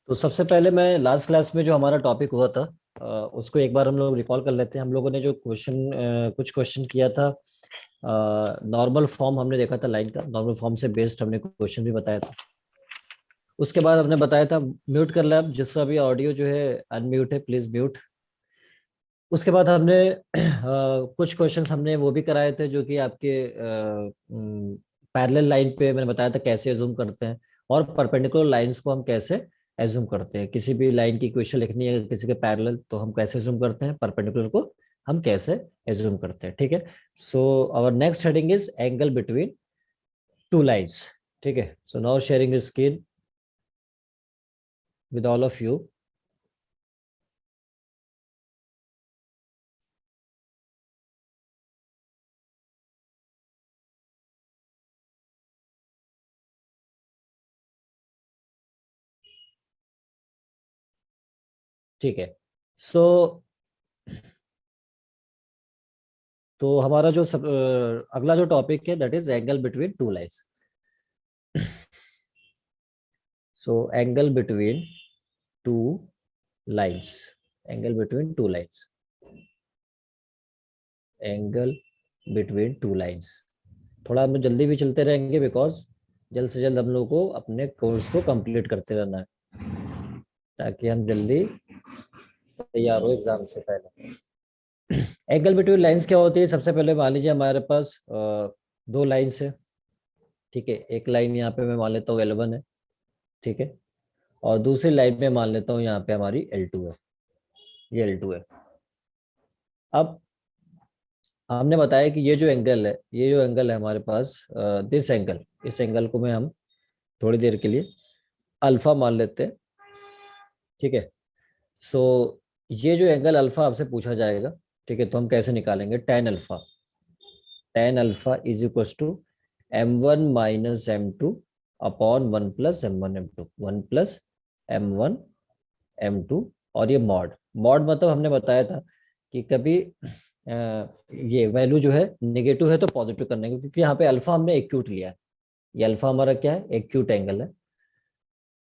तो सबसे पहले मैं लास्ट क्लास में जो हमारा टॉपिक हुआ था उसको एक बार हम लोग रिकॉल कर लेते हैं। हम लोगों ने जो कुछ क्वेश्चन किया था। नॉर्मल फॉर्म हमने देखा था, लाइन का नॉर्मल फॉर्म से बेस्ड हमने क्वेश्चन भी बताया था। उसके बाद हमने बताया था म्यूट कर ले आप, जिसका भी ऑडियो जो है अनम्यूट है प्लीज म्यूट। उसके बाद हमने कुछ क्वेश्चंस हमने वो भी कराए थे जो कि आपके पैरेलल लाइन पे मैंने बताया था कैसे एज्यूम करते हैं, और परपेंडिकुलर लाइंस को हम कैसे एज्यूम करते हैं। किसी भी लाइन की इक्वेशन लिखनी है किसी के पैरेलल तो हम कैसे एज्यूम करते हैं, परपेंडिकुलर को हम कैसे एज्यूम करते हैं। ठीक है, so our next heading is angle between two lines. ठीक है, so now sharing screen with all of you. ठीक है, सो तो हमारा जो अगला जो टॉपिक है that is angle between two lines. So angle between two lines, angle between two lines, angle between two lines. थोड़ा हम जल्दी भी चलते रहेंगे बिकॉज जल्द से जल्द हम लोग को अपने कोर्स को कंप्लीट करते रहना है ताकि हम जल्दी तैयार हो एग्जाम से पहले। एंगल बिटवीन लाइंस क्या होती है? सबसे पहले मान लीजिए हमारे पास दो लाइंस है। ठीक है, एक लाइन यहाँ पे मैं मान लेता हूँ L1 है। ठीक है, और दूसरी लाइन में मान लेता हूँ यहाँ पे हमारी L2 है, ये L2 है। अब हमने बताया कि ये जो एंगल है, ये जो एंगल है हमारे पास, दिस एंगल, इस एंगल को मैं हम थोड़ी देर के लिए अल्फा मान लेते हैं। ठीक है, सो ये जो एंगल अल्फा आपसे पूछा जाएगा, ठीक है, तो हम कैसे निकालेंगे? Tan alpha, tan alpha is equal to M1 minus M2 upon 1 + M1 M2, 1 + M1 M2। और ये मॉड, मॉड मतलब हमने बताया था कि कभी ये वैल्यू जो है नेगेटिव है तो पॉजिटिव करने का, क्योंकि यहाँ पे अल्फा हमने एक्यूट लिया है। ये अल्फा हमारा क्या है? एक्यूट एंगल है।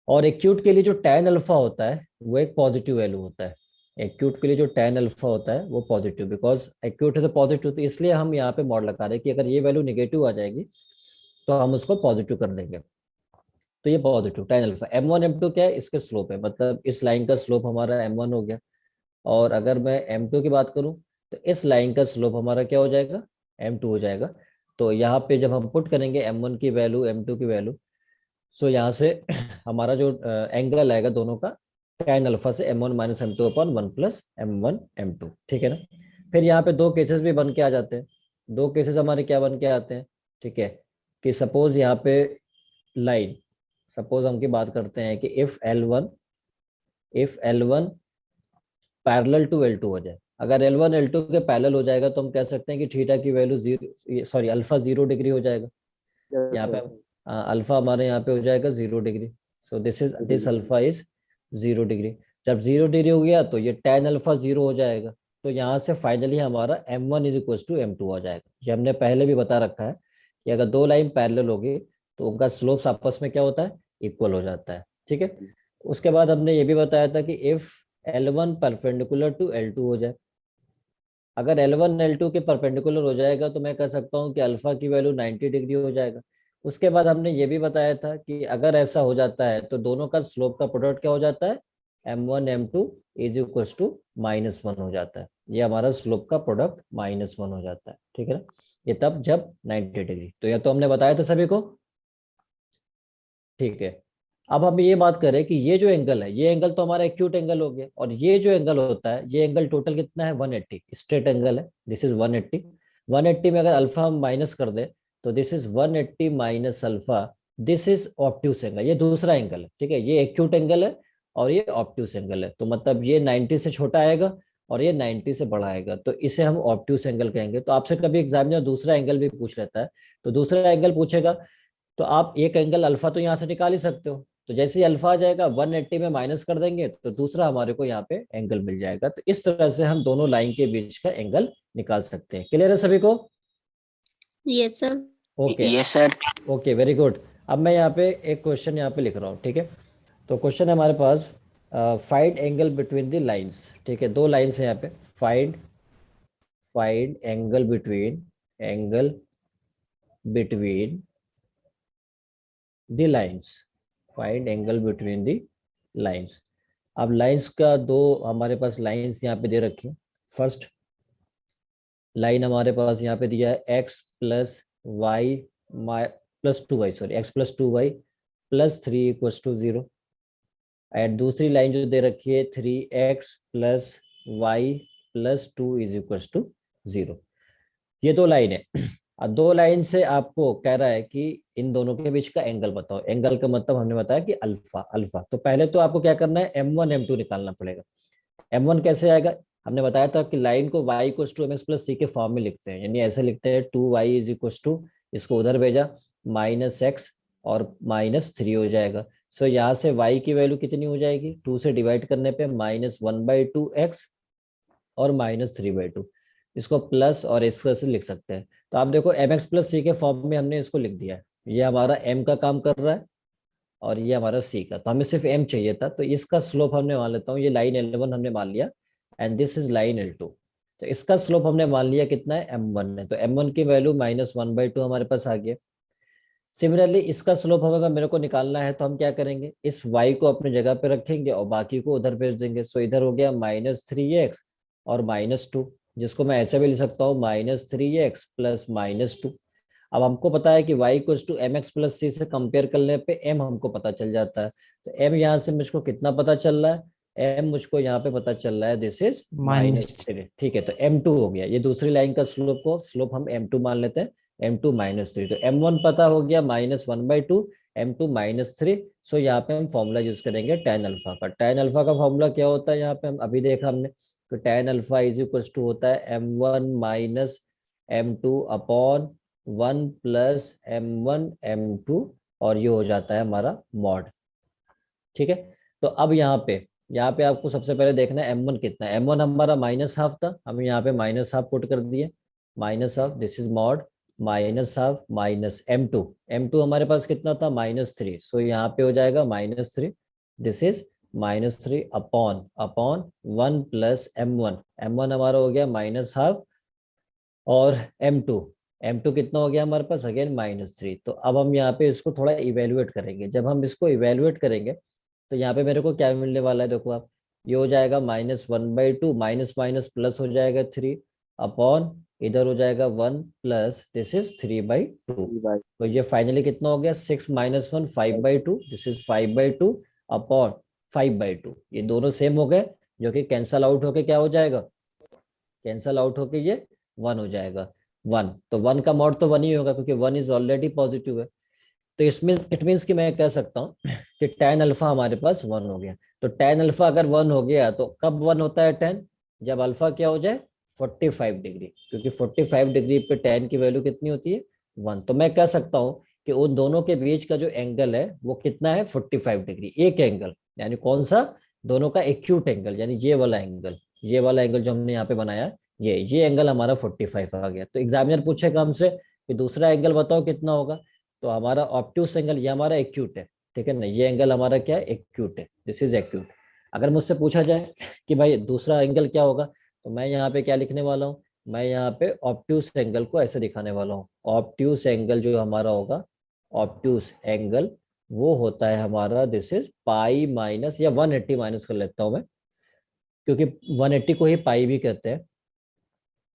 और एक्यूट के लिए जो tan अल्फा होता है वो एक पॉजिटिव वैल्यू होता है। एक्यूट के लिए जो tan अल्फा होता है वो पॉजिटिव, बिकॉज एक्यूट है तो पॉजिटिव, तो इसलिए हम यहाँ पे मॉड लगा रहे हैं कि अगर ये वैल्यू नेगेटिव आ जाएगी तो हम उसको पॉजिटिव कर देंगे। तो ये positive tan alpha. M1 M2 क्या है? इसके स्लोप है, मतलब इस लाइन का स्लोप हमारा M1 हो गया। और अगर मैं M2 की बात करूं तो इस लाइन का स्लोप हमारा क्या हो जाएगा? M2 हो जाएगा। तो यहाँ पे जब हम पुट करेंगे M1 की वैल्यू M2 की वैल्यू, सो यहाँ से हमारा जो एंगल आएगा दोनों का, tan अल्फा से M1 - M2 upon 1 + M1 M2। ठीक है ना? फिर यहाँ पे दो केसेस भी बन के आ जाते हैं। दो केसेस हमारे क्या बन के आते हैं? ठीक है, कि सपोज यहाँ पे लाइन, सपोज हम की बात करते हैं कि if L1 parallel to L2 हो जाए। अगर L1 L2 के पैरेलल हो जाएगा तो हम कह सकते हैं कि थीटा की value zero, sorry alpha 0 degree हो जाएगा। यहाँ पे अल्फा हमारे यहाँ पे हो जाएगा 0 degree. So this alpha is 0 degree. जब 0 डिग्री हो गया तो ये tan अल्फा 0 हो जाएगा। तो यहाँ से फाइनली हमारा M1 is equal to M2 हो जाएगा। ये हमने पहले भी बता रखा है कि अगर दो लाइन पैरेलल होगी तो उनका स्लोप्स आपस में क्या होता है? इक्वल हो जाता है। ठीक है, उसके बाद हमने ये भी बताया था कि if L1 perpendicular to L2 हो जाए। अगर L1 L2 के परपेंडिकुलर हो जाएगा तो मैं कह सकता हूँ कि अल्फा की वैल्यू 90 डिग्री हो जाएगा। उसके बाद हमने ये भी बताया था कि अगर ऐसा हो जाता है तो दोनों का स्लोप का प्रोडक्ट क्या हो जाता है? M1 M2 is equal to -1 हो जाता है। ये हमारा स्लोप का प्रोडक्ट -1 हो जाता है। ठीक है ना? ये तब जब 90 डिग्री। तो यह तो हमने बताया था सभी को। ठीक है, अब हम ये बात करें कि ये जो एंगल है, ये एंगल तो हमारा एक्यूट एंगल हो गया, और ये जो एंगल होता है, ये एंगल टोटल कितना है? 180। स्ट्रेट एंगल है, दिस इज 180। 180 में अगर अल्फा हम माइनस कर दे तो this is 180 minus alpha, this is obtuse angle. ये दूसरा एंगल है। ठीक है, ये एक्यूट एंगल है और ये ऑब्ट्यूस एंगल है। तो मतलब ये 90 से छोटा आएगा और ये 90 से बड़ा आएगा, तो इसे हम ऑब्ट्यूस एंगल कहेंगे। तो आपसे कभी एग्जामिनर दूसरा एंगल भी पूछ लेता है, तो दूसरा एंगल पूछेगा तो आप एक एंगल अल्फा तो यहाँ से निकाल ही सकते हो। तो जैसे ही अल्फा आ जाएगा 180 में माइनस कर देंगे तो दूसरा हमारे को यहाँ पे एंगल मिल जाएगा। तो इस तरह से हम दोनों लाइन के बीच का एंगल निकाल सकते हैं। क्लियर है सभी को? Yes sir. Okay, yes sir. Okay, very good. अब मैं यहाँ पे एक क्वेश्चन यहाँ पे लिख रहा हूँ। ठीक है, तो क्वेश्चन है हमारे पास, find angle between the lines. ठीक है, दो लाइंस है यहाँ पे। Find find angle between the lines. Find angle between the lines. अब लाइंस का दो हमारे पास लाइंस यहाँ पे दे रखी है। फर्स्ट लाइन हमारे पास यहाँ पे दिया है x plus y plus two y, sorry x plus two y plus three equals to zero. And दूसरी लाइन जो दे रखी है 3x+y+2 इज इक्वल्स टू 0। ये दो लाइन है। अब दो लाइन से आपको कह रहा है कि इन दोनों के बीच का एंगल बताओ। एंगल का मतलब हमने बताया कि अल्फा। अल्फा तो पहले तो आपको क्या करना है, m1 m2 निकालना पड़ेगा। m1 कैसे आएगा, हमने बताया था कि लाइन को y इक्वल्स टू mx+c के फॉर्म में लिखते हैं, यानी ऐसे लिखते हैं 2y इज इक्वल्स टू, इसको उधर भेजा -x और -3 हो जाएगा। सो यहाँ से y की वैल्यू कितनी हो जाएगी, 2 से डिवाइड करने पे -1/2x और -3/2। इसको प्लस और इस तरह से लिख सकते हैं। तो आप देखो mx+c के फॉर्म में हमने इसको लिख दिया है। ये हमारा m का काम कर रहा है और ये हमारा सी का, तो हमें सिर्फ m चाहिए था, तो इसका स्लोप हमने मान लेता हूँ, ये लाइन L1 हमने मान लिया and this is line L2। तो इसका स्लोप हमने मान लिया कितना है, m1 है, तो m1 की वैल्यू -1/2 हमारे पास आ गया। सिमिलरली इसका स्लोप हमें मेरे को निकालना है, तो हम क्या करेंगे, इस y को अपनी जगह पे रखेंगे और बाकी को उधर भेज देंगे। सो इधर हो गया -3x और -2, जिसको मैं ऐसे भी लिख सकता हूँ -3x प्लस -2। अब हमको पता है कि y इक्वल्स टू mx+c से कंपेयर करने पे m हमको पता चल जाता है। तो m यहाँ से मुझको कितना पता चल रहा है, m मुझको यहाँ पे पता चल रहा है दिस इज माइनस -3। ठीक है, तो m2 हो गया। ये दूसरी लाइन का स्लोप हम m2 मान लेते हैं, m2 -3। तो m1 पता हो गया -1/2, m2 -3। सो यहाँ पे हम फॉर्मूला यूज करेंगे tan अल्फा का। tan अल्फा का फॉर्मूला क्या होता है, यहाँ पे हम अभी देखा हमने, तो tan alpha is equals to होता है m1 minus m2 upon 1 plus m1 m2, और ये हो जाता है हमारा मॉड। ठीक है, तो अब यहाँ पे आपको सबसे पहले देखना है m1 कितना है। m1 हमारा -1/2 था, हम यहाँ पे -1/2 पुट कर दिए, -1/2 this is mod -1/2 minus m2 हमारे पास कितना था, -3। सो यहाँ पे हो जाएगा -3, this is -3 upon upon 1 plus m1 हमारा हो गया -1/2 और m2 कितना हो गया हमारे पास, अगेन -3। तो अब हम यहाँ पे इसको थोड़ा इवेलुएट करेंगे। जब हम इसको इवेलुएट करेंगे तो यहाँ पे मेरे को क्या मिलने वाला है, देखो आप, ये हो जाएगा -1/2, माइनस माइनस प्लस हो जाएगा 3 अपॉन, इधर हो जाएगा 1 प्लस दिस इज 3/2। तो ये फाइनली कितना हो गया, 6 - 1 5/2, दिस इज 5/2 अपॉन 5/2। ये दोनों सेम हो गए, जो कि कैंसल आउट होके क्या हो जाएगा, कैंसल आउट होके ये 1 हो जाएगा। 1, तो 1 का मॉड तो 1 ही होगा, क्योंकि 1 इज ऑलरेडी पॉजिटिव है। तो इसमें इट मीन्स कि मैं कह सकता हूँ कि tan अल्फा हमारे पास 1 हो गया। तो tan अल्फा अगर 1 हो गया तो कब 1 होता है tan, जब अल्फा क्या हो जाए, 45 डिग्री, क्योंकि 45 डिग्री पे tan की वैल्यू कितनी होती है, 1। तो मैं कह सकता हूँ कि उन दोनों के बीच का जो एंगल है वो कितना है, 45 डिग्री। एक एंगल यानी कौन सा, दोनों का एक्यूट एंगल, यानी ये वाला एंगल, ये वाला एंगल जो हमने यहाँ पे बनाया, ये एंगल हमारा 45 आ गया। तो एग्जामिनर पूछेगा हमसे कि दूसरा एंगल बताओ कितना होगा, तो हमारा ऑब्ट्यूस एंगल, ये हमारा एक्यूट है, ठीक है ना, ये एंगल हमारा क्या है, एक्यूट है, दिस इज एक्यूट। अगर मुझसे पूछा जाए कि भाई दूसरा एंगल क्या होगा, तो मैं यहाँ पे क्या लिखने वाला हूँ, मैं यहाँ पे ऑब्ट्यूस एंगल को ऐसे दिखाने वाला हूँ। ऑब्ट्यूस एंगल जो हमारा होगा, ऑब्ट्यूस एंगल वो होता है हमारा दिस इज पाई माइनस, या 180 माइनस कर लेता हूँ मैं, क्योंकि 180 को ही पाई भी कहते हैं।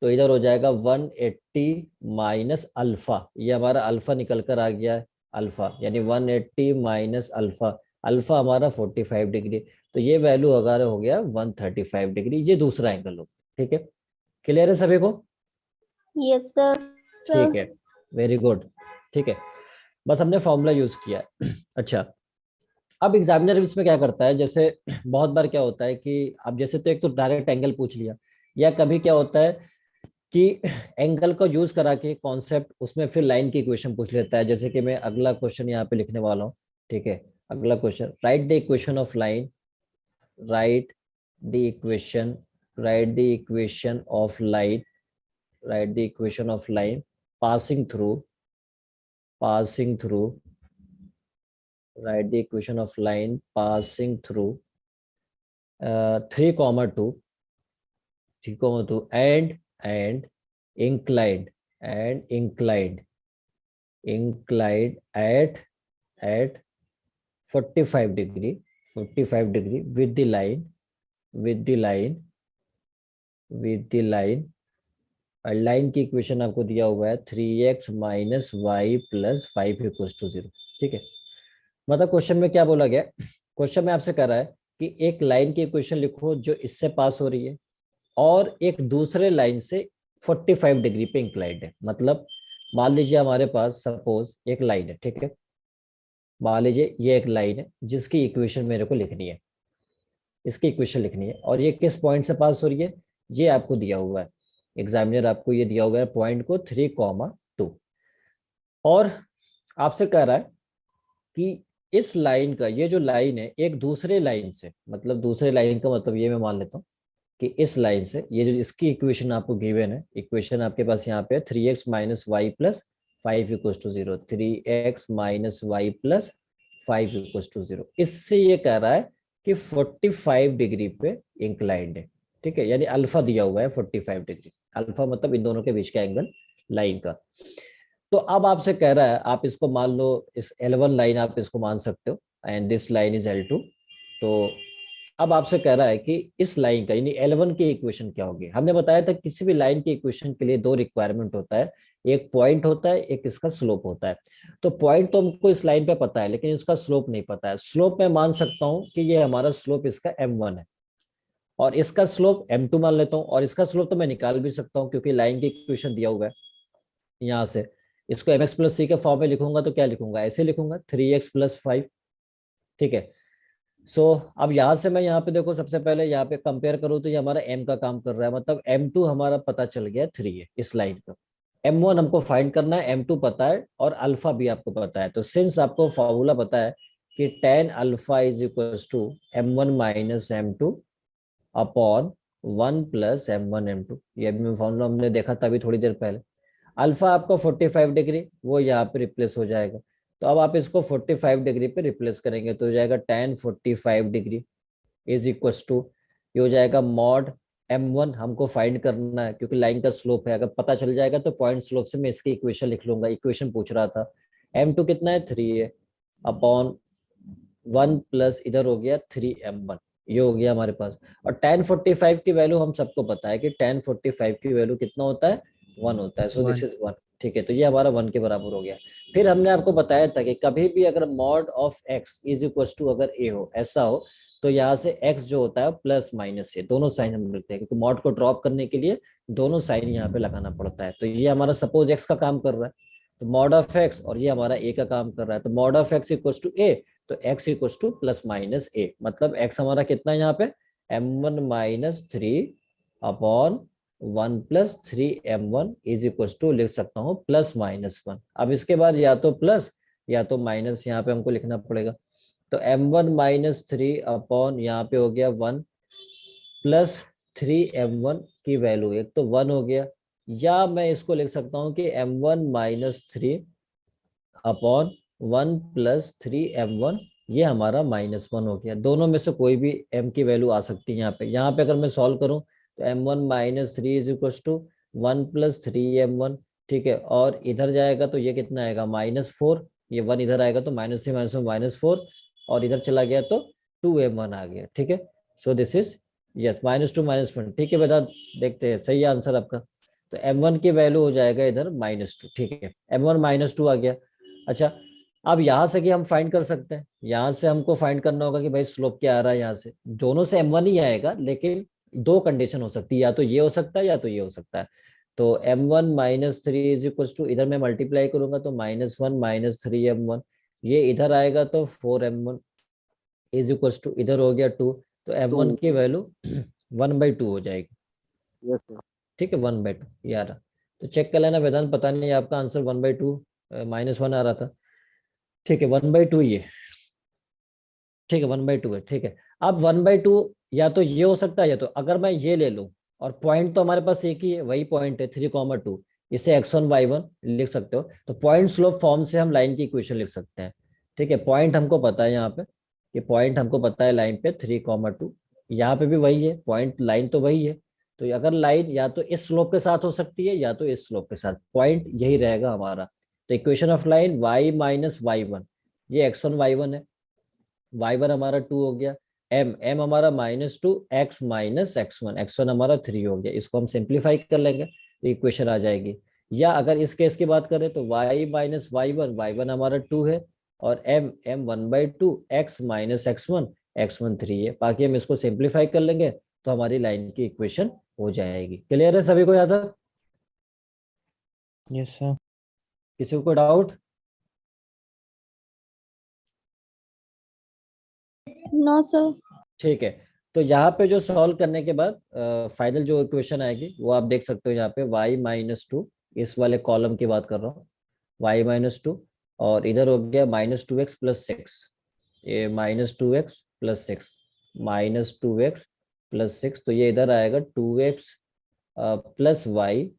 तो इधर हो जाएगा 180 माइनस अल्फा, ये हमारा अल्फा निकल कर आ गया है, अल्फा यानी 180 माइनस अल्फा, अल्फा हमारा 45 डिग्री। तो ये वैल्यू अगर हो गया 135 डिग्री, ये दूसरा एंगल हो। ठीक है, क्लियर है सभी को, यस सर। ठीक है, वेरी गुड। ठीक है, बस हमने फॉर्मूला यूज किया है। अच्छा, अब एग्जामिनर इसमें क्या करता है, जैसे बहुत बार क्या होता है कि अब जैसे तो एक तो डायरेक्ट एंगल पूछ लिया, या कभी क्या होता है कि एंगल को यूज करा के कॉन्सेप्ट उसमें फिर लाइन की इक्वेशन पूछ लेता है। जैसे कि मैं अगला क्वेश्चन यहाँ पे लिखने वाला हूँ। ठीक है, अगला question, right the equation of line, right the equation right the equation of line right the equation of line passing through right the equation of line passing through 3,2 and inclined at 45 degree with the line और line की equation आपको दिया हुआ है 3x minus y plus 5 equals to 0। ठीक है, मतलब question में क्या बोला गया, क्वेश्चन में आपसे कह रहा है कि एक लाइन की इक्वेशन लिखो जो इससे पास हो रही है और एक दूसरे लाइन से 45 डिग्री पे इंक्लाइंड है। मतलब मान लीजिए हमारे पास सपोज एक लाइन है, ठीक है, मान लीजिए ये एक लाइन है जिसकी इक्वेशन मेरे को लिखनी है, इसकी इक्वेशन लिखनी है और ये किस पॉइंट से पास हो रही है, ये आपको दिया हुआ है, एग्जामिनर आपको ये दिया हुआ है पॉइंट को 3,2 और आपसे कह रहा है कि इस लाइन का, ये जो लाइन है एक दूसरे लाइन से, मतलब दूसरे लाइन का मतलब ये मैं मान लेता हूँ कि इस लाइन से, ये जो इसकी इक्वेशन आपको गिवन है, इक्वेशन आपके पास यहाँ पे 3x minus y plus 5 equals to 0, 3x minus y plus 5 equals to 0, इससे ये कह रहा है कि 45 डिग्री पे इंक्लाइंड है। ठीक है, यानी अल्फा दिया हुआ है 45 डिग्री, अल्फा मतलब इन दोनों के बीच का एंगल लाइन का। तो अब आपसे कह रहा है, आप इसको मान लो इस L1 लाइन आप इसको मान सकते हो and this line is L2। तो अब आपसे कह रहा है कि इस लाइन का यानी L1 की इक्वेशन क्या होगी। हमने बताया था किसी भी लाइन की इक्वेशन के लिए दो रिक्वायरमेंट होता है, एक पॉइंट होता है, एक इसका स्लोप होता है। तो पॉइंट तो हमको इस लाइन पे पता है लेकिन इसका स्लोप नहीं पता है। स्लोप मैं मान सकता हूँ कि ये हमारा स्लोप इसका m1 है और इसका स्लोप m2 मान लेता हूँ, और इसका स्लोप तो मैं निकाल भी सकता हूँ क्योंकि लाइन की इक्वेशन दिया हुआ है। यहाँ से इसको mx प्लस सी के फॉर्म में लिखूंगा तो क्या लिखूंगा, ऐसे लिखूंगा 3x प्लस 5। ठीक है, सो अब यहाँ से मैं यहाँ पे देखो, सबसे पहले यहाँ पे कंपेयर करूँ तो ये हमारा m का काम कर रहा है, मतलब m2 हमारा पता चल गया 3 है इस लाइन का, m1 हमको फाइंड करना है, m2 पता है और अल्फा भी आपको पता है। तो सिंस आपको फॉर्मूला पता है कि tan alpha is equals to m1 minus m2 upon 1 plus m1 m2, ये भी फॉर्मूला हमने देखा था अभी थोड़ी देर पहले। अल्फा आपको 45 डिग्री वो यहाँ पे रिप्लेस हो जाएगा, तो अब आप इसको 45 डिग्री पे रिप्लेस करेंगे तो हो जाएगा tan 45 degree is equals to, ये हो जाएगा मॉड m1 हमको फाइंड करना है क्योंकि लाइन का स्लोप है, अगर पता चल जाएगा तो पॉइंट स्लोप से मैं इसकी इक्वेशन लिख लूंगा, इक्वेशन पूछ रहा था। m2 कितना है 3 है अपॉन 1 प्लस इधर हो गया 3m1, ये हो गया हमारे पास। और tan 45 की वैल्यू हम सबको पता है कि tan 45 की वैल्यू कितना होता है 1 होता है, सो दिस इज 1। ठीक है, तो ये हमारा 1 के बराबर हो गया। फिर हमने आपको बताया था कि कभी भी अगर mod of x is equal to अगर a हो, ऐसा हो, तो यहाँ से x जो होता है प्लस माइनस से दोनों साइन हम लिखते हैं क्योंकि मॉड को ड्रॉप करने के लिए दोनों साइन यहाँ पे लगाना पड़ता है। तो ये हमारा सपोज x का काम कर रहा है तो मॉड ऑफ x, और ये हमारा a का काम कर रहा है तो mod of x equal to a, तो x equal to plus minus a, मतलब x हमारा कितना है यहाँ पे m1 minus 3 upon 1 plus 3m1 is equal to लिख सकता हूँ प्लस माइनस 1। अब इसके बाद या तो प्लस या तो माइनस यहाँ पे हमको लिखना पड़ेगा, तो m1 माइनस 3 अपॉन यहाँ पे हो गया 1 प्लस 3m1 की वैल्यू, एक तो 1 हो गया, या मैं इसको लिख सकता हूँ कि m1 minus 3 upon 1 plus 3m1, ये हमारा -1 हो गया। दोनों में से कोई भी m की वैल्यू आ सकती है यहाँ पे अगर मैं सॉल्व करूँ तो m1 minus 3 is equal to 1 plus 3m1। ठीक है, और इधर जाएगा तो ये कितना आएगा -4, ये 1 इधर आएगा तो -3 -4, और इधर चला गया तो 2m1 आ गया। ठीक है, सो दिस इज यस -2 -1। ठीक है बेटा, देखते हैं सही आंसर आपका। तो m1 की वैल्यू हो जाएगा इधर -2। ठीक है, m1 -2 आ गया। अच्छा, अब यहाँ से कि हम फाइंड कर सकते हैं, यहाँ से हमको फाइंड करना होगा कि भाई स्लोप क्या आ रहा है। यहाँ से दोनों से m1 ही आएगा लेकिन दो कंडीशन हो सकती है, या तो ये हो सकता है या तो ये हो सकता है। तो m1 minus 3 is equal to, इधर मैं मल्टीप्लाई करूंगा तो -1 माइनस 3m1, ये इधर आएगा तो 4m1 इज इक्वल टू, इधर हो गया 2, तो m1 की वैल्यू 1/2 हो जाएगी। ठीक है, 1/2 यार, तो चेक कर लेना वेदांत, पता नहीं आपका आंसर 1/2 -1 आ रहा था। ठीक है, 1/2 ये, ठीक है 1/2 है। ठीक है, अब 1/2 या तो ये हो सकता है या तो अगर मैं ये ले लूं, और पॉइंट तो हमारे पास एक ही है, वही पॉइंट है 3,2, इसे x1 y1 लिख सकते हो, तो पॉइंट स्लोप फॉर्म से हम लाइन की इक्वेशन लिख सकते हैं। ठीक है। पॉइंट हमको पता है यहाँ पे, कि पॉइंट हमको पता है लाइन पे 3,2, यहाँ पे भी वही है पॉइंट, लाइन तो वही है। तो अगर लाइन या तो इस स्लोप के साथ हो सकती है या तो इस स्लोप के साथ, पॉइंट यही रहेगा हमारा। तो equation of line y minus y one, ये x1 y1 है, y1 हमारा 2 हो गया, m हमारा -2, x माइनस x1 हमारा 3 हो गया। इसको हम सिंप्लीफाई कर लेंगे तो इक्वेशन आ जाएगी। या अगर इस केस की बात करें तो y माइनस वाई वन हमारा 2 है, और m 1/2, x माइनस x1 3 है। बाकी हम इसको सिंप्लीफाई कर लेंगे तो हमारी लाइन की इक्वेशन हो जाएगी। क्लियर है सभी को यहाँ तक? Yes sir. किसी को कोई डाउट? No sir. ठीक है। तो यहाँ पे जो सॉल्व करने के बाद फाइनल जो इक्वेशन आएगी वो आप देख सकते हो यहाँ पे y-2, इस वाले कॉलम की बात कर रहा हूँ, y-2, और इधर हो गया -2x प्लस 6, ये -2x प्लस 6, -2x प्लस 6, तो ये इधर आएगा 2x प्लस वाई,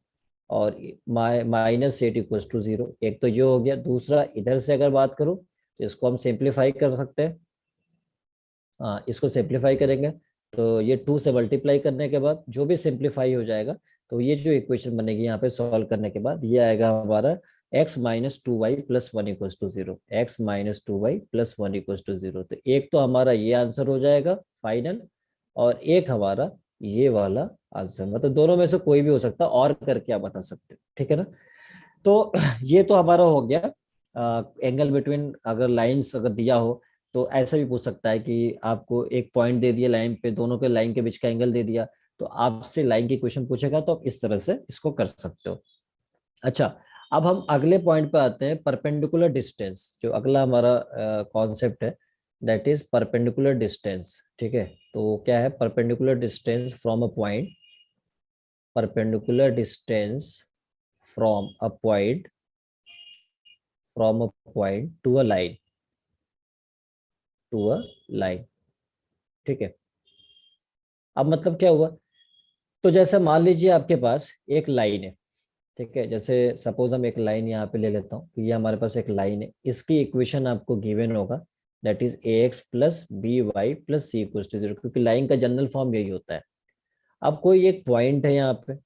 और -8 = 0। एक तो ये हो गया। दूसरा इधर से अगर बात करूँ तो इसको हम सिंप्लीफाई कर सकते हैं। हाँ, इसको सिंप्लीफाई करेंगे तो ये 2 से मल्टीप्लाई करने के बाद जो भी सिंप्लीफाई हो जाएगा, तो ये जो इक्वेशन बनेगी यहाँ पे सॉल्व करने के बाद, ये आएगा हमारा x minus 2y plus 1 = 0, x minus 2y plus 1 = 0। तो एक तो हमारा ये आंसर हो जाएगा फाइनल, और एक हमारा ये वाला आंसर, मतलब दोनों में से कोई भी हो सकता है, और करके आप बता सकते हो। ठीक है ना? तो ये तो हमारा हो गया एंगल बिटवीन, अगर लाइंस अगर दिया हो तो ऐसा भी पूछ सकता है कि आपको एक पॉइंट दे दिया लाइन पे, दोनों के लाइन के बीच का एंगल दे दिया, तो आपसे लाइन की क्वेश्चन पूछेगा तो आप इस तरह से इसको कर सकते हो। अच्छा, अब हम अगले पॉइंट पे आते हैं, परपेंडिकुलर डिस्टेंस। जो अगला हमारा कॉन्सेप्ट है, दैट इज परपेंडिकुलर डिस्टेंस। ठीक है, तो क्या है perpendicular distance from a point, perpendicular distance from a point, from a point to a line, to a line. ठीक है, अब मतलब क्या हुआ? तो जैसे मान लीजिए आपके पास एक लाइन है। ठीक है, जैसे सपोज हम एक लाइन यहाँ पे ले लेता हूँ कि ये हमारे पास एक लाइन है, इसकी इक्वेशन आपको गिवन होगा, that is ax plus b y plus c equals to 0, क्योंकि लाइन का जनरल फॉर्म यही होता है। अब कोई एक पॉइंट है यहाँ पे,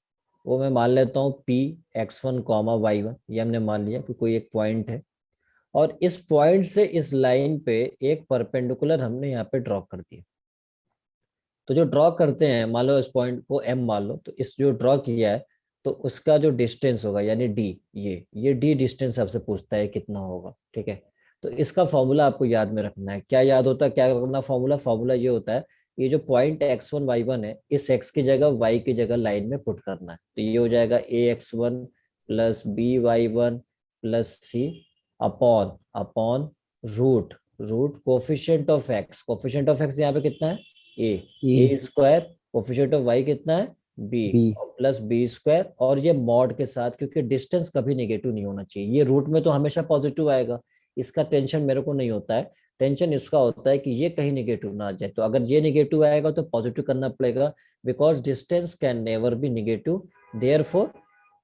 वो मैं मान लेता हूँ p x1 y1, ये हमने मान लिया कि कोई एक पॉइंट है, और इस पॉइंट से इस लाइन पे एक परपेंडिकुलर हमने यहाँ पे ड्रॉ कर दिया। तो जो ड्रॉ करते हैं, मान लो इस पॉइंट को m मान लो, तो इस जो ड्रॉ किया है तो उसका जो डिस्टेंस होगा यानी d, ये d डिस्टेंस आपसे पूछता है कितना होगा। ठीक है, तो इसका फॉर्मूला आपको याद में रखना है। क्या याद होता है, क्या करना फॉर्मूला? फॉर्मूला ये होता है, ये जो पॉइंट x1 y1 है, इस x की जगह y की जगह लाइन में पुट करना है। तो ये हो जाएगा ax1 plus by1 plus c upon upon root, root coefficient of x, coefficient of x यहाँ पे कितना है a square, coefficient of y कितना है b, b. Plus b square, और ये मॉड के साथ, क्योंकि डिस्टेंस कभी नेगेटिव नहीं होना चाहिए। ये रूट में तो हमेशा पॉजिटिव आएगा, इसका टेंशन मेरे को नहीं होता है। टेंशन इसका होता है कि ये कहीं नेगेटिव ना आ जाए, तो अगर ये नेगेटिव आएगा तो पॉजिटिव करना पड़ेगा, because distance can never be negative, therefore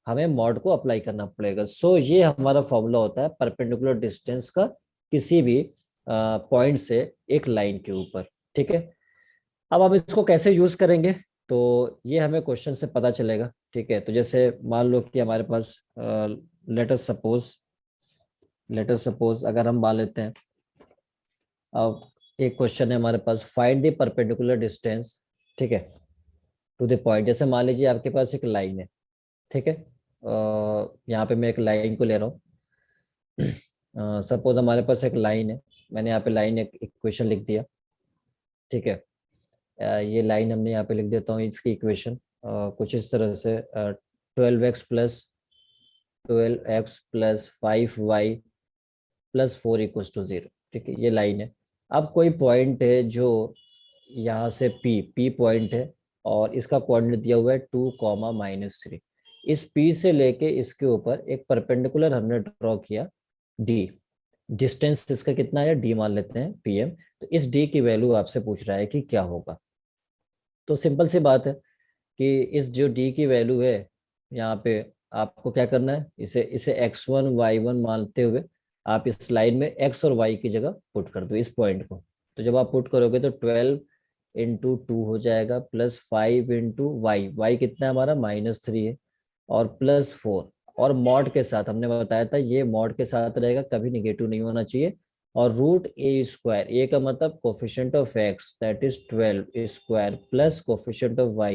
हमें मॉड को अप्लाई करना पड़ेगा। सो ये हमारा फॉर्मूला होता है परपेंडिकुलर डिस्टेंस का किसी भी पॉइंट से एक लाइन के ऊपर। ठीक है, अब हम इसको कैसे यूज करेंगे तो ये हमें क्वेश्चन से पता चलेगा। ठीक है, तो जैसे मान लो कि हमारे पास लेटर सपोज अगर हम मान लेते हैं, अब एक क्वेश्चन है हमारे पास, फाइंड द परपेंडिकुलर डिस्टेंस, ठीक है, टू द पॉइंट। जैसे मान लीजिए आपके पास एक लाइन है। ठीक है, यहाँ पे मैं एक लाइन को ले रहा हूँ। सपोज हमारे पास एक लाइन है, मैंने यहाँ पे लाइन एक इक्वेशन लिख दिया। ठीक है, ये लाइन हमने यहाँ पे लिख देता हूँ, इसकी इक्वेशन कुछ इस तरह से 12x प्लस 5y प्लस 4 = 0। ठीक है, ये लाइन है। अब कोई पॉइंट है जो यहाँ से पी पॉइंट है, और इसका कोऑर्डिनेट दिया हुआ है 2, -3। इस पी से लेके इसके ऊपर एक परपेंडिकुलर हमने ड्रॉ किया डी, डिस्टेंस इसका कितना है डी मान लेते हैं pm। तो इस डी की वैल्यू आपसे पूछ रहा है कि क्या होगा। तो सिंपल सी बात है कि इस जो डी की वैल्यू है यहाँ पे, आपको क्या करना है, इसे इसे x1 y1 मानते हुए आप इस लाइन में x और y की जगह पुट कर दो इस पॉइंट को। तो जब आप पुट करोगे तो 12 × 2 हो जाएगा प्लस 5 × y कितना है हमारा -3 है, और +4। और मॉड के साथ हमने बताया था ये मॉड के साथ रहेगा, कभी निगेटिव नहीं होना चाहिए। और √a², ए का मतलब coefficient of x that is 12² plus coefficient of y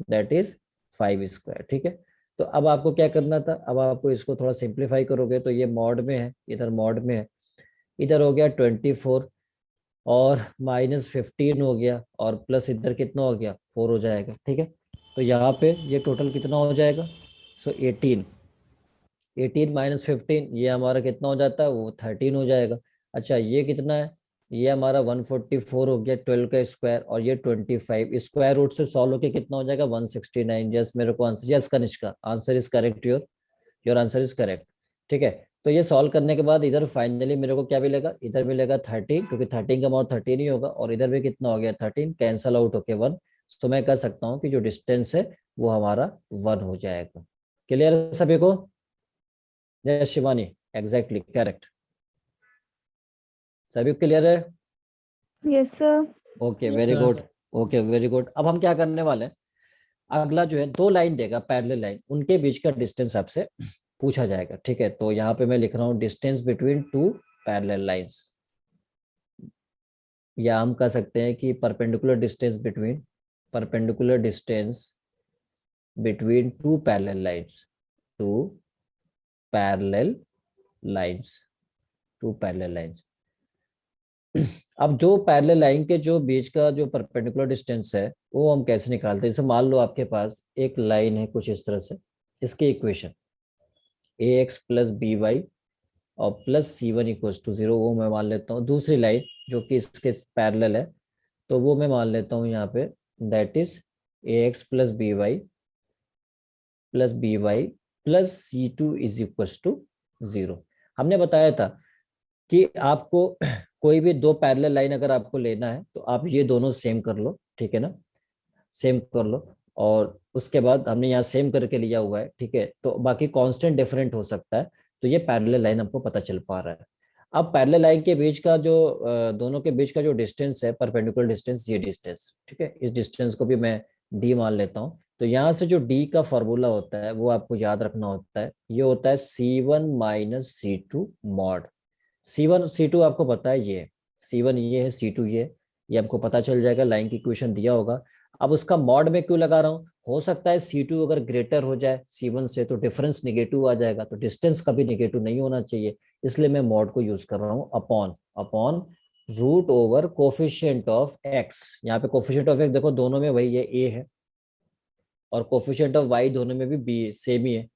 that is 5²। ठीक है, तो अब आपको क्या करना था, अब आपको इसको थोड़ा सिंप्लीफाई करोगे तो ये मॉड में है, इधर मॉड में है, इधर हो गया 24 और -15 हो गया, और प्लस इधर कितना हो गया 4 हो जाएगा। ठीक है, तो यहाँ पे ये टोटल कितना हो जाएगा, सो 18 -15 ये हमारा कितना हो जाता है, वो 13 हो जाएगा। अच्छा ये कितना है, ये हमारा 144 हो गया 12 का स्क्वायर, और ये 25 स्क्वायर रूट से सॉल्व होके कितना हो जाएगा 169। यस मेरे को answer, yes Kanishka answer is correct, your answer is correct. ठीक है, तो ये सॉल्व करने के बाद इधर फाइनली मेरे को क्या मिलेगा, इधर मिलेगा 13, क्योंकि 13 का मॉड 13 ही होगा, और इधर भी कितना हो गया 13, कैंसल आउट होके 1। तो मैं कह सकता हूँ कि जो डिस्टेंस है वो हमारा 1 हो जाएगा। क्लियर है सभी को? Yes Shivani, exactly correct. सभी क्लियर है? Yes, sir. Okay Yes, very sir. Good, okay very good. अब हम क्या करने वाले हैं, अगला जो है दो लाइन देगा पैरेलल लाइन, उनके बीच का डिस्टेंस आपसे पूछा जाएगा। ठीक है, तो यहाँ पे मैं लिख रहा हूँ distance between two parallel lines, या हम कह सकते हैं कि perpendicular distance between two parallel lines, two parallel lines, two parallel lines. अब जो पैरेलल लाइन के जो बीच का जो परपेंडिकुलर डिस्टेंस है वो हम कैसे निकालते हैं, जैसे मान लो आपके पास एक लाइन है कुछ इस तरह से, इसकी इक्वेशन ax + by और +c1 = 0, वो मैं मान लेता हूँ। दूसरी लाइन जो कि इसके पैरेलल है, तो वो मैं मान लेता हूँ यहाँ पे that is ax + by +c2 = 0। हमने बताया था कि आपको कोई भी दो पैरेलल लाइन अगर आपको लेना है तो आप ये दोनों सेम कर लो, ठीक है ना, सेम कर लो। और उसके बाद हमने यहाँ सेम करके लिया हुआ है, ठीक है, तो बाकी कांस्टेंट डिफरेंट हो सकता है, तो ये पैरेलल लाइन आपको पता चल पा रहा है। अब पैरेलल लाइन के बीच का जो दोनों के बीच का जो डिस्टेंस है, परपेंडिकुलर डिस्टेंस, ये डिस्टेंस, ठीक है, इस डिस्टेंस को भी मैं डी मान लेता हूँ। तो यहाँ से जो डी का फॉर्मूला होता है वो आपको याद रखना होता है, ये होता है C1 - C2 mod. C1 C2 आपको पता है, ये C1 ये है, C2 ये आपको पता चल जाएगा, लाइन की इक्वेशन दिया होगा। अब उसका मॉड में क्यों लगा रहा हूँ, हो सकता है C2 अगर ग्रेटर हो जाए C1 से तो डिफरेंस निगेटिव आ जाएगा, तो डिस्टेंस कभी निगेटिव नहीं होना चाहिए, इसलिए मैं मॉड को यूज कर रहा हूँ upon upon √over coefficient of x। यहाँ पे कोफिशिएंट ऑफ x देखो दोनों में वही है, a है, और कोफिशिएंट ऑफ y दोनों में भी b सेम ही है।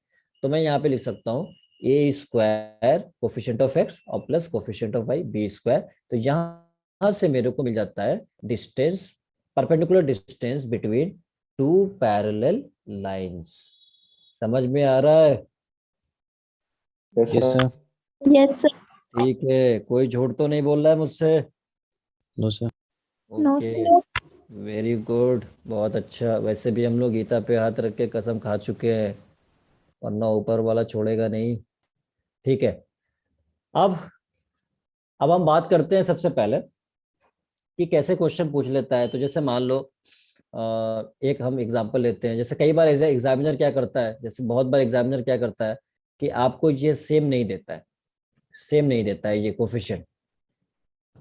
तो मैं यहाँ पे लिख सकता हूँ a² कोफिशिएंट ऑफ x और plus coefficient of y b²। तो यहाँ से मेरे को मिल जाता है distance, perpendicular distance between two parallel lines. समझ में आ रहा है? Yes, sir. Yes, sir. ठीक है, कोई झूठ तो नहीं बोल रहा है मुझसे? No, sir. No, okay sir. Very good, बहुत अच्छा। वैसे भी हम लोग गीता पे हाथ रख के कसम खा चुके हैं, वरना ऊपर वाला छोड़ेगा नहीं। ठीक है, अब अब हम बात करते हैं सबसे पहले कि कैसे क्वेश्चन पूछ लेता है। तो जैसे मान लो एक हम एग्जांपल लेते हैं, जैसे कई बार एग्जामिनर क्या करता है, जैसे बहुत बार एग्जामिनर क्या करता है कि आपको ये सेम नहीं देता है, सेम नहीं देता है ये कोफिशिएंट,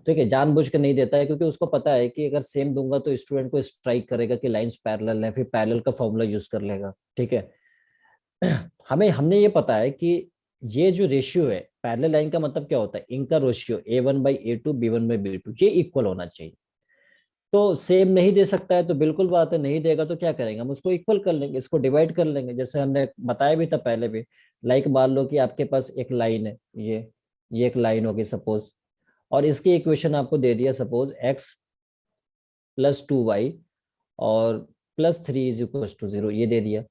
ठीक है, जानबूझ के नहीं देता है, क्योंकि उसको पता है कि अगर सेम दूंगा तो स्टूडेंट को स्ट्राइक करेगा कि लाइंस पैरेलल है, फिर पैरेलल का फॉर्मूला यूज कर लेगा। ठीक है, हमने ये पता है कि ये जो रेशियो है, पैरेलल लाइन का मतलब क्या होता है, इनका रेशियो A1/A2 B1/B2 ये इक्वल होना चाहिए। तो सेम नहीं दे सकता है तो बिल्कुल बात है, नहीं देगा तो क्या करेंगे, हम उसको इक्वल कर लेंगे, इसको डिवाइड कर लेंगे, जैसे हमने बताया भी था पहले भी। लाइक मान लो कि आपके पास एक लाइन है, ये एक लाइन होगी सपोज, और इसकी इक्वेशन आपको दे दिया सपोज x + 2y और +3 = 0, ये दे दिया।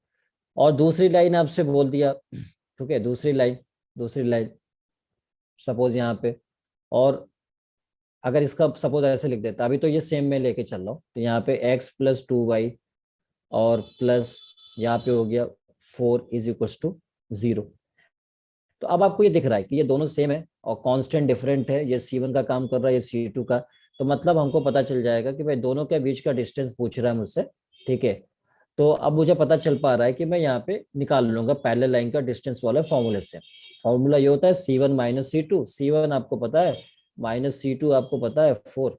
और दूसरी लाइन आपसे बोल दिया, ठीक है, दूसरी लाइन सपोज यहाँ पे, और अगर इसका सपोज ऐसे लिख देता, अभी तो ये सेम में लेके चल रहा हूँ, तो यहाँ पे x + 2y और प्लस यहाँ पे हो गया 4 = 0। तो अब आपको ये दिख रहा है कि ये दोनों सेम है और कांस्टेंट डिफरेंट है, ये C1 का काम कर रहा है, ये C2 का। तो मतलब हमको पता चल जाएगा कि भाई दोनों के बीच का डिस्टेंस पूछ रहा है मुझसे, ठीक है। तो अब मुझे पता चल पा रहा है कि मैं यहाँ पे निकाल लूंगा पैरेलल लाइन का डिस्टेंस वाला फॉर्मूले से। फॉर्मूला ये होता है C1 माइनस C2। C1 आपको पता है, माइनस C2 आपको पता है 4।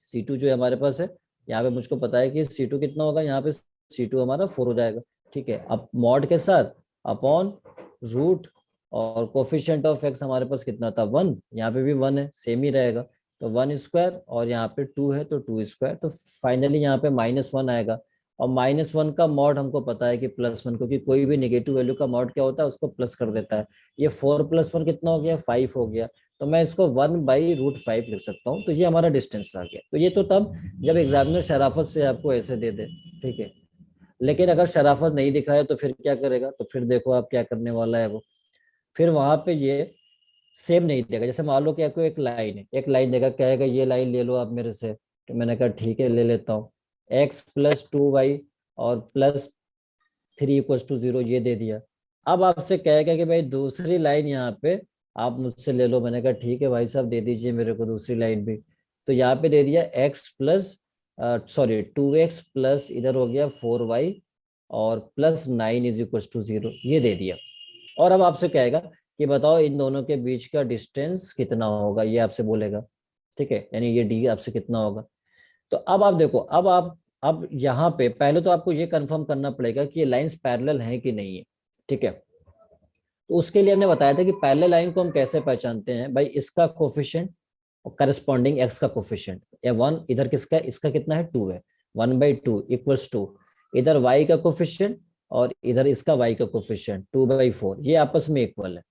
C2 जो है हमारे पास है, यहाँ पे मुझको पता है कि C2 कितना होगा, यहाँ पे C2 हमारा 4 हो जाएगा, ठीक है। अब मॉड के साथ अपॉन रूट, और कोफिशिएंट ऑफ एक्स हमारे पास कितना था 1, यहाँ पे भी 1 है, सेम ही रहेगा। तो 1 स्क्वायर और यहाँ पे 2 है तो 2 स्क्वायर, तो फाइनली यहाँ पे -1 आएगा। और -1 का मॉड हमको पता है कि +1, क्योंकि कोई भी नेगेटिव वैल्यू का मॉड क्या होता है, उसको प्लस कर देता है। ये 4 + 1 कितना हो गया, 5 हो गया। तो मैं इसको 1/√5 लिख सकता हूँ। तो ये हमारा डिस्टेंस आ गया। तो ये तो तब जब एग्जामिनर शराफत से आपको ऐसे दे दे, ठीक है। लेकिन अगर शराफत नहीं दिखाए तो फिर क्या करेगा, तो फिर देखो आप क्या करने वाला है वो। फिर वहां पे ये सेम नहीं देगा। जैसे मान लो कि आपको एक लाइन है, एक लाइन देगा, कहेगा ये लाइन ले लो आप मेरे से। तो मैंने कहा ठीक है ले लेता हूँ, x + 2y और +3 = 0 ये दे दिया। अब आपसे कहेगा कि भाई दूसरी लाइन यहाँ पे आप मुझसे ले लो। मैंने कहा ठीक है भाई साहब दे दीजिए मेरे को दूसरी लाइन भी। तो यहाँ पे दे दिया सॉरी 2x प्लस इधर हो गया 4y और +9 = 0 ये दे दिया। और अब आपसे कहेगा कि बताओ इन दोनों के बीच का डिस्टेंस कितना होगा, ये आपसे बोलेगा, ठीक है। यानी ये डी आपसे कितना होगा। तो अब आप देखो, अब यहाँ पे पहले तो आपको ये कंफर्म करना पड़ेगा कि ये लाइंस पैरेलल हैं कि नहीं है, ठीक है। तो उसके लिए हमने बताया था कि पैरेलल लाइन को हम कैसे पहचानते हैं भाई, इसका कोफिशिएंट और करस्पॉन्डिंग एक्स का कोफिशिएंट। या 1 इधर किसका, इसका कितना है 2 है, 1/2 = 2। इधर y का कोफिशिएंट और इधर इसका y का कोफिशिएंट 2/4, ये आपस में इक्वल है।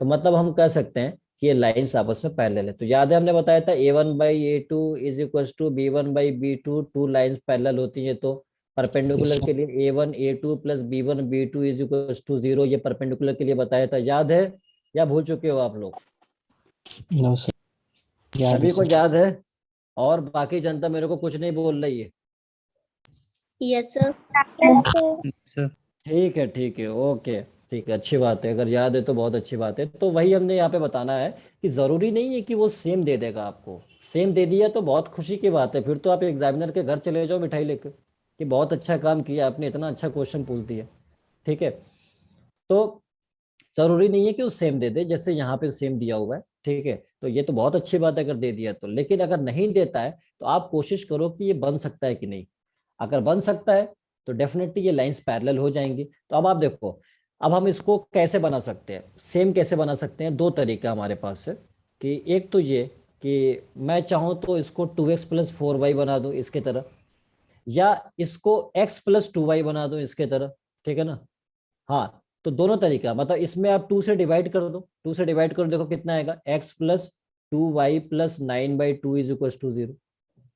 तो मतलब हम कह सकते हैं कि ये लाइंस आपस में पैरेलल है। तो याद है हमने बताया था A1/A2 = B1/B2, 2 लाइंस पैरेलल होती है। तो Yes, परपेंडिकुलर sir. के लिए A1A2 + B1B2 = 0 ये परपेंडिकुलर के लिए बताया था, याद है या भूल चुके हो आप लोग? No, sir. याद है सभी को सर. याद है? और बाकी जनता मेरे को कुछ नहीं बोल रही है। Yes, sir. Yes, Yes, sir. Sir. ठीक है ओके, ठीक है, अच्छी बात है। अगर याद है तो बहुत अच्छी बात है। तो वही हमने यहाँ पे बताना है कि जरूरी नहीं है कि वो सेम दे देगा आपको। सेम दे दिया तो बहुत खुशी की बात है, फिर तो आप एग्जामिनर के घर चले जाओ मिठाई लेकर कि बहुत अच्छा काम किया आपने, इतना अच्छा क्वेश्चन पूछ दिया, ठीक है। तो जरूरी नहीं है कि वो सेम दे दे, जैसे यहाँ पे सेम दिया हुआ है, ठीक है। तो ये तो बहुत अच्छी बात है अगर दे दिया तो। लेकिन अगर नहीं देता है तो आप कोशिश करो कि ये बन सकता है कि नहीं। अगर बन सकता है तो डेफिनेटली ये लाइंस पैरेलल हो जाएंगी। तो अब आप देखो, अब हम इसको कैसे बना सकते हैं, सेम कैसे बना सकते हैं। दो तरीका हमारे पास है कि एक तो ये कि मैं चाहूँ तो इसको 2x + 4y बना दूं इसके तरह, या इसको x + 2y बना दूं इसके तरह, ठीक है ना। हाँ, तो दोनों तरीका, मतलब इसमें आप 2 से डिवाइड कर दो, 2 से डिवाइड करो, देखो कितना आएगा, x + 2y + 9/2 = 0।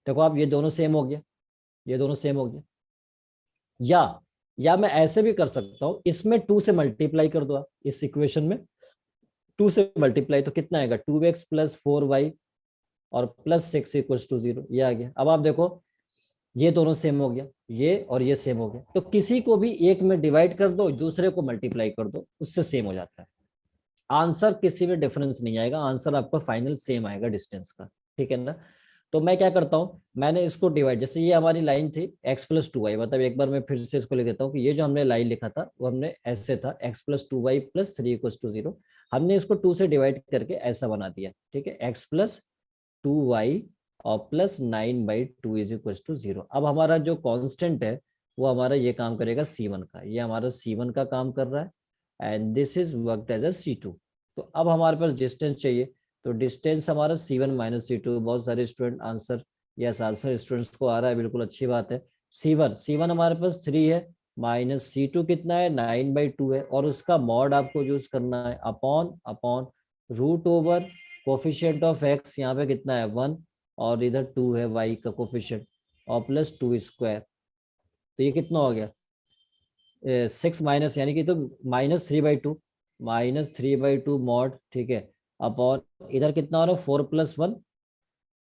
देखो आप ये दोनों सेम हो गया, ये दोनों सेम हो गया। या मैं ऐसे भी कर सकता हूं, इसमें 2 से मल्टीप्लाई कर दो आप, इस इक्वेशन में 2 से मल्टीप्लाई तो कितना आएगा, 2x + 4y और +6 = 0, ये आ गया। अब आप देखो ये दोनों सेम हो गया, ये और ये सेम हो गया। तो किसी को भी एक में डिवाइड कर दो, दूसरे को मल्टीप्लाई कर दो, उससे सेम हो जाता है। आंसर किसी में डिफरेंस नहीं आएगा, आंसर आपका फाइनल सेम आएगा डिस्टेंस का, ठीक है ना। तो मैं क्या करता हूँ, मैंने इसको डिवाइड, जैसे ये हमारी लाइन थी x + 2y, मतलब एक बार मैं फिर से इसको लिख देता हूँ कि ये जो हमने लाइन लिखा था वो हमने ऐसे था, x + 2y + 3 = 0। हमने इसको 2 से डिवाइड करके ऐसा बना दिया, ठीक है, x + 2y और +9/2 = 0। अब हमारा जो कांस्टेंट है वो हमारा ये काम करेगा C1 का, ये हमारा C1 का काम कर रहा है and this is worked as a C2। तो अब हमारे पास डिस्टेंस चाहिए, तो डिस्टेंस हमारा C1 - C2। बहुत सारे student answer, yes answer students को आ रहा है, बिल्कुल अच्छी बात है। C1 हमारे पास 3 है, -C2 कितना है 9/2 है, और उसका मॉड आपको यूज करना है अपॉन √, कोफिशिएंट ऑफ x यहाँ पे कितना है 1 और इधर 2 है y का कोफिशिएंट, और +2 स्क्वायर। तो ये कितना हो गया 6 माइनस, यानी कि तो -3/2, -3/2 मॉड, ठीक है, अपॉन इधर कितना हो रहा है 4 + 1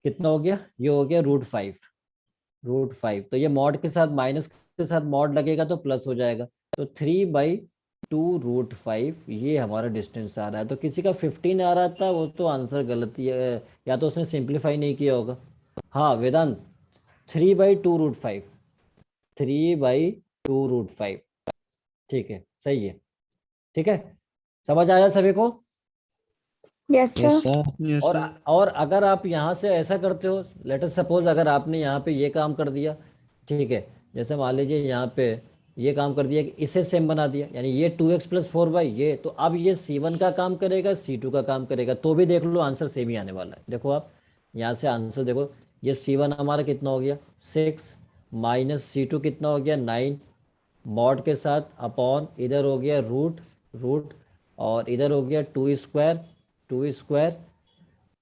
कितना हो गया, ये हो गया √5। तो ये मॉड के साथ माइनस के साथ मॉड लगेगा तो प्लस हो जाएगा। तो 3/2 2√5 ये हमारा डिस्टेंस आ रहा है। तो किसी का 15 आ रहा था, वो तो आंसर गलत ही है, या तो उसने सिंप्लीफाई नहीं किया होगा। हाँ वेदांत, 3/2√5, 3/2√5, ठीक है, सही है। ठीक है, समझ आया सभी को? Yes yes sir. सर। और अगर आप यहाँ से ऐसा करते हो, लेट अस सपोज अगर आपने यहाँ पे ये काम कर दिया, ठीक है, जैसे मान लीजिए यहाँ पे ये काम कर दिया कि इसे सेम बना दिया, यानी ये 2x+4y, ये तो अब ये C1 का काम करेगा, C2 का काम करेगा, तो भी देख लो आंसर सेम ही आने वाला है। देखो आप यहाँ से आंसर देखो, ये C1 हमारा कितना हो गया 6, माइनस C2 कितना हो गया 9, मॉड के साथ अपॉन इधर हो गया रूट रूट, और इधर हो गया 2 स्क्वायर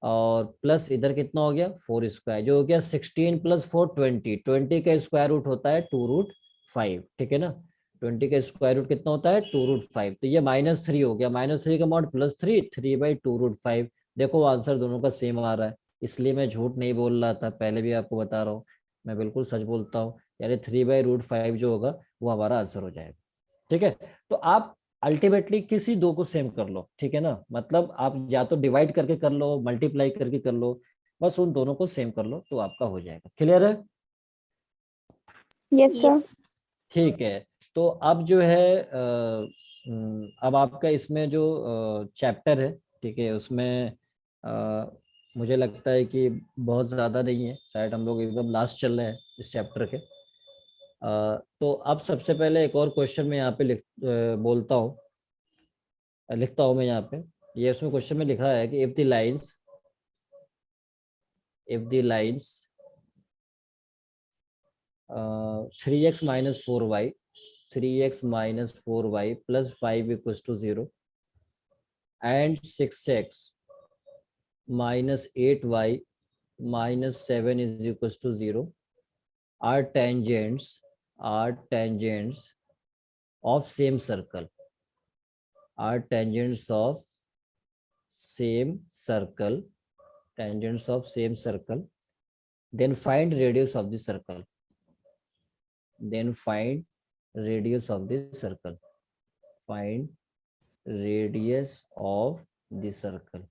और प्लस इधर कितना हो गया 4 स्क्वायर, जो हो गया 16+4 20, 20 का स्क्वायर रूट होता है 2√5, ठीक है ना। 20 का स्क्वायर रूट कितना होता है 2√5, तो ये -3 हो गया, -3 का मॉड +3, 3/2√5। देखो आंसर दोनों का सेम आ रहा है, इसलिए मैं झूठ नहीं बोल रहा था, पहले भी आपको बता रहा हूँ, मैं बिल्कुल सच बोलता हूँ, यानी 3/√5 जो होगा वो हमारा आंसर हो जाएगा। ठीक है, तो आप अल्टीमेटली किसी दो को सेम कर लो, ठीक है ना, मतलब आप या तो डिवाइड करके कर लो, मल्टीप्लाई करके कर लो, बस उन दोनों को सेम कर लो तो आपका हो जाएगा। क्लियर है? Yes sir. ठीक है, तो अब जो है अब आपका इसमें जो चैप्टर है, ठीक है, उसमें मुझे लगता है कि बहुत ज़्यादा नहीं है, शायद हम लोग एकदम लास्ट चल रहे हैं इस चैप्टर के। तो अब सबसे पहले एक और क्वेश्चन में यहाँ पे लिखता हूँ मैं यहाँ पे, ये उसमें क्वेश्चन में लिखा है कि if the lines 3x-4y 3x-4y plus 5 equals to 0 and 6x minus 8y minus 7 is equals to 0 are tangents of same circle, are tangents of same circle, then find radius of the circle, then find radius of the circle, find radius of the circle,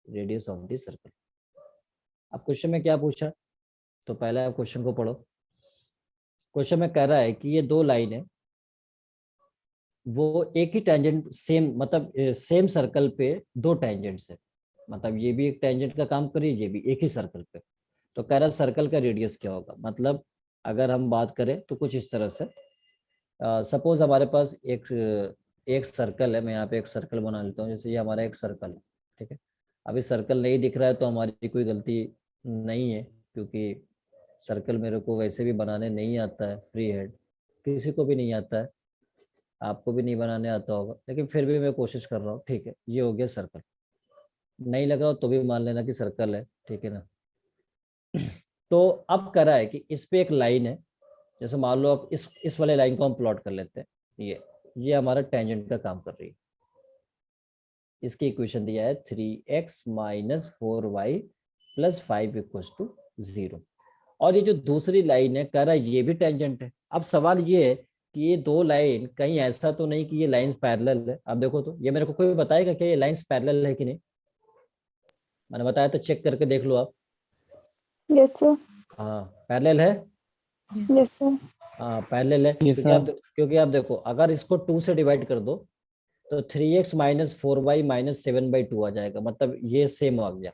radius of the circle। अब question में क्या पूछा, तो पहले आप question को पढ़ो। Question में कह रहा है कि ये दो लाइन है, वो एक ही टेंजेंट सेम, मतलब सेम सर्कल पे दो टेंजेंट्स है, मतलब ये भी एक टेंजेंट का काम कर रही है, ये भी एक ही सर्कल पे। तो कह रहा सर्कल का रेडियस क्या होगा, मतलब अगर हम बात करें तो कुछ इस तरह से, सपोज हमारे पास एक सर्कल है, मैं यहाँ पे एक सर्कल बना लेता हूँ, जैसे ये हमारा एक सर्कल है, ठीक है। अभी सर्कल नहीं दिख रहा है तो हमारी कोई गलती नहीं है, क्योंकि सर्कल मेरे को वैसे भी बनाने नहीं आता है फ्री हैंड, किसी को भी नहीं आता है, आपको भी नहीं बनाने आता होगा, लेकिन फिर भी मैं कोशिश कर रहा हूँ। ठीक है, ये हो गया सर्कल, नहीं लग रहा हो तो भी मान लेना कि सर्कल है, ठीक है ना। तो अब करा है कि इस पे एक लाइन है, जैसे मान लो आप इस वाले लाइन को हम प्लॉट कर लेते हैं, ये हमारा टेंजेंट का काम कर रही है। इसकी इक्वेशन दिया है 3x-4y + 5 = 0, और ये जो दूसरी लाइन है कह रहा है ये भी टेंजेंट है। अब सवाल ये है कि ये दो लाइन कहीं ऐसा तो नहीं कि ये लाइंस पैरेलल है। अब देखो तो ये मेरे को कोई बताएगा कि ये लाइंस पैरेलल है कि नहीं, मैंने बताया तो चेक करके देख लो आप। Yes sir. हाँ पैरेलल है, यस सर। हाँ पैरेलल है, यस क्योंकि आप देखो अगर इसको 2 से डिवाइड कर दो तो 3x-4y - 7/2 आ जाएगा, मतलब ये सेम आ गया।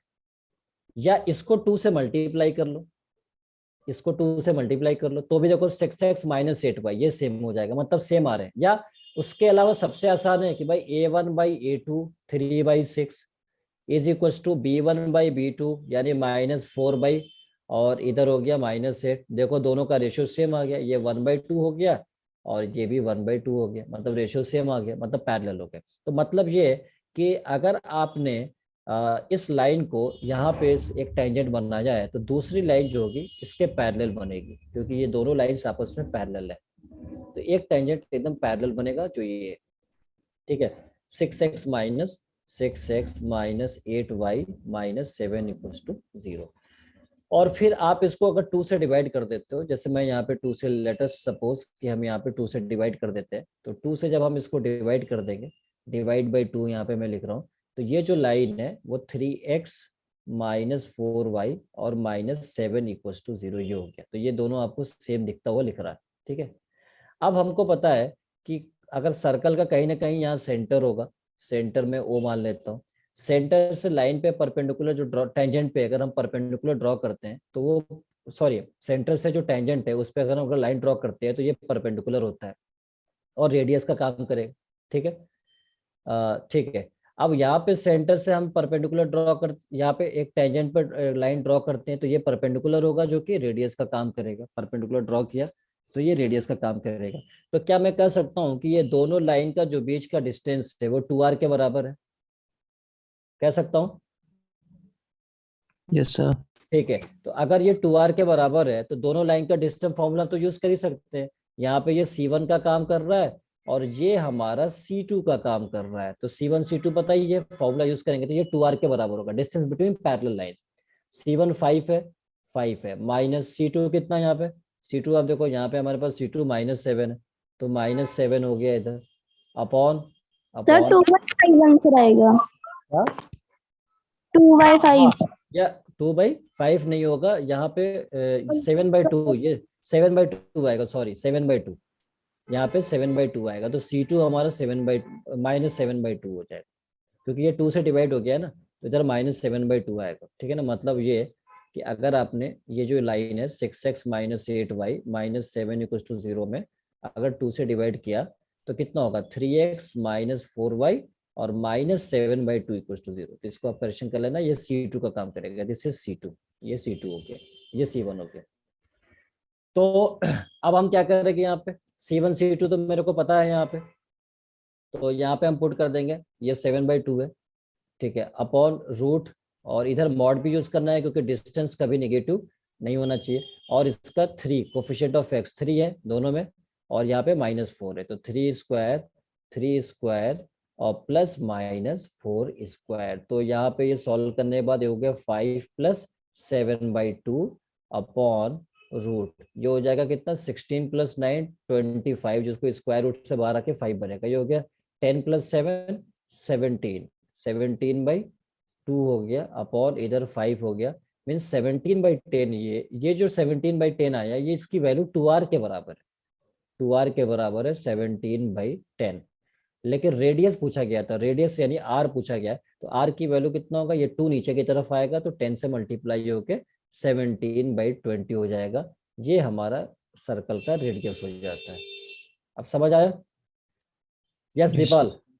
या इसको 2 से मल्टीप्लाई कर लो, इसको 2 से मल्टीप्लाई कर लो तो भी देखो 6x - 8y ये सेम हो जाएगा, मतलब सेम आ रहे हैं। या उसके अलावा सबसे आसान है कि भाई a1/a2 3/6 is equal to b1/b2 यानी -4 और इधर हो गया -8। देखो दोनों का रेशियो सेम आ गया, ये 1/2 हो गया और ये भी 1/2 हो गया, मतलब रेशियो सेम आ गया, मतलब पैरेलल हो गया। तो मतलब ये है कि अगर आपने इस लाइन को यहाँ पे एक टेंजेंट बनना जाए तो दूसरी लाइन जो होगी इसके पैरेलल बनेगी, क्योंकि ये दोनों लाइंस आपस में पैरेलल है, तो एक टेंजेंट एकदम पैरेलल बनेगा जो ये है। ठीक है, 6x - 8y - 7 = 0। और फिर आप इसको अगर 2 से डिवाइड कर देते हो, जैसे मैं यहाँ पे 2 से, लेट अस सपोज कि हम यहाँ पे 2 से डिवाइड कर देते हैं, तो 2 से जब हम इसको डिवाइड कर देंगे, डिवाइड बाई 2 यहाँ पे मैं लिख रहा हूँ, तो ये जो लाइन है वो 3x माइनस 4y और -7 इक्वल्स टू 0 ये हो गया। तो ये दोनों आपको सेम दिखता हुआ लिख रहा है, ठीक है। अब हमको पता है कि अगर सर्कल का कहीं ना कहीं यहाँ सेंटर होगा, सेंटर में ओ मान लेता हूँ, सेंटर से लाइन पे परपेंडिकुलर जो ड्रॉ, टेंजेंट पे अगर हम परपेंडिकुलर ड्रॉ करते हैं तो वो, सॉरी, सेंटर से जो टेंजेंट है उस पर अगर हम लाइन ड्रॉ करते हैं तो ये परपेंडिकुलर होता है और रेडियस का काम करेगा, ठीक है। ठीक है। अब यहाँ पे सेंटर से हम परपेंडिकुलर ड्रॉ कर, यहाँ पे एक टेंजेंट पर लाइन ड्रॉ करते हैं तो ये परपेंडिकुलर होगा जो कि रेडियस का काम करेगा। परपेंडिकुलर ड्रॉ किया तो ये रेडियस का काम करेगा। तो क्या मैं कह सकता हूँ कि ये दोनों लाइन का जो बीच का डिस्टेंस है वो 2r के बराबर है, कह सकता हूँ? Yes sir. ठीक है। तो अगर ये 2r के बराबर है तो दोनों लाइन का डिस्टेंस फॉर्मूला तो यूज कर ही सकते हैं। यहाँ पे ये C1 का काम कर रहा है और ये हमारा C2 का काम कर रहा है, तो C1 C2 पता ही है, फॉर्मूला यूज करेंगे तो ये 2r के बराबर होगा, distance between parallel lines. C1 5 है माइनस C2 कितना यहाँ पे, C2 आप देखो यहाँ पे हमारे पास C2 -7 है, तो -7 हो गया इधर अपॉन सर अपॉन 2/5 आंसर आएगा। हाँ 2/5। या 2/5 नहीं होगा यहाँ पे, 7/2, ये 7/2 आएगा, सॉरी 7/2, यहाँ पे 7/2 आएगा, तो C2 हमारा -7/2 हो जाएगा, क्योंकि ये 2 से डिवाइड हो गया है ना, तो इधर -7/2 आएगा, ठीक है ना। मतलब ये कि अगर आपने ये जो लाइन है 6x - 8y -7 = 0 में अगर 2 से डिवाइड किया तो कितना होगा, 3x - 4y और -7/2 = 0। तो इसको आप करेक्शन कर लेना, ये C2 का काम करेगा, दिस इज C2, ये C2 हो गया, ये C1 हो गया। तो अब हम क्या करेंगे, यहाँ पे C1 C2 तो मेरे को पता है यहाँ पे, तो यहाँ पे हम पुट कर देंगे, ये 7/2 है, ठीक है, अपॉन रूट, और इधर मॉड भी यूज करना है क्योंकि डिस्टेंस कभी नेगेटिव नहीं होना चाहिए, और इसका 3 कोफिशिएंट ऑफ x 3 है दोनों में, और यहाँ पे -4 है, तो 3 स्क्वायर और प्लस -4 स्क्वायर। तो यहाँ पे ये सॉल्व करने के बाद ये हो गया 5 + 7/2 अपॉन रूट, ये हो जाएगा कितना, 16 + 9 25, जिसको स्क्वायर रूट से बाहर आके 5 बनेगा, ये हो गया 10 + 7 17, 17/2 हो गया अपॉन इधर 5 हो गया, मीन्स 17/10। ये जो 17/10 आया ये इसकी वैल्यू 2r के बराबर है, 2r के बराबर है 17/10। लेकिन रेडियस पूछा गया था, रेडियस यानी r पूछा गया, तो r की वैल्यू कितना होगा, ये 2 नीचे की तरफ आएगा तो 10 से मल्टीप्लाई होके 17/20 हो जाएगा। ये हमारा सर्कल का रेडियस हो जाता है। अब समझ आया? Yes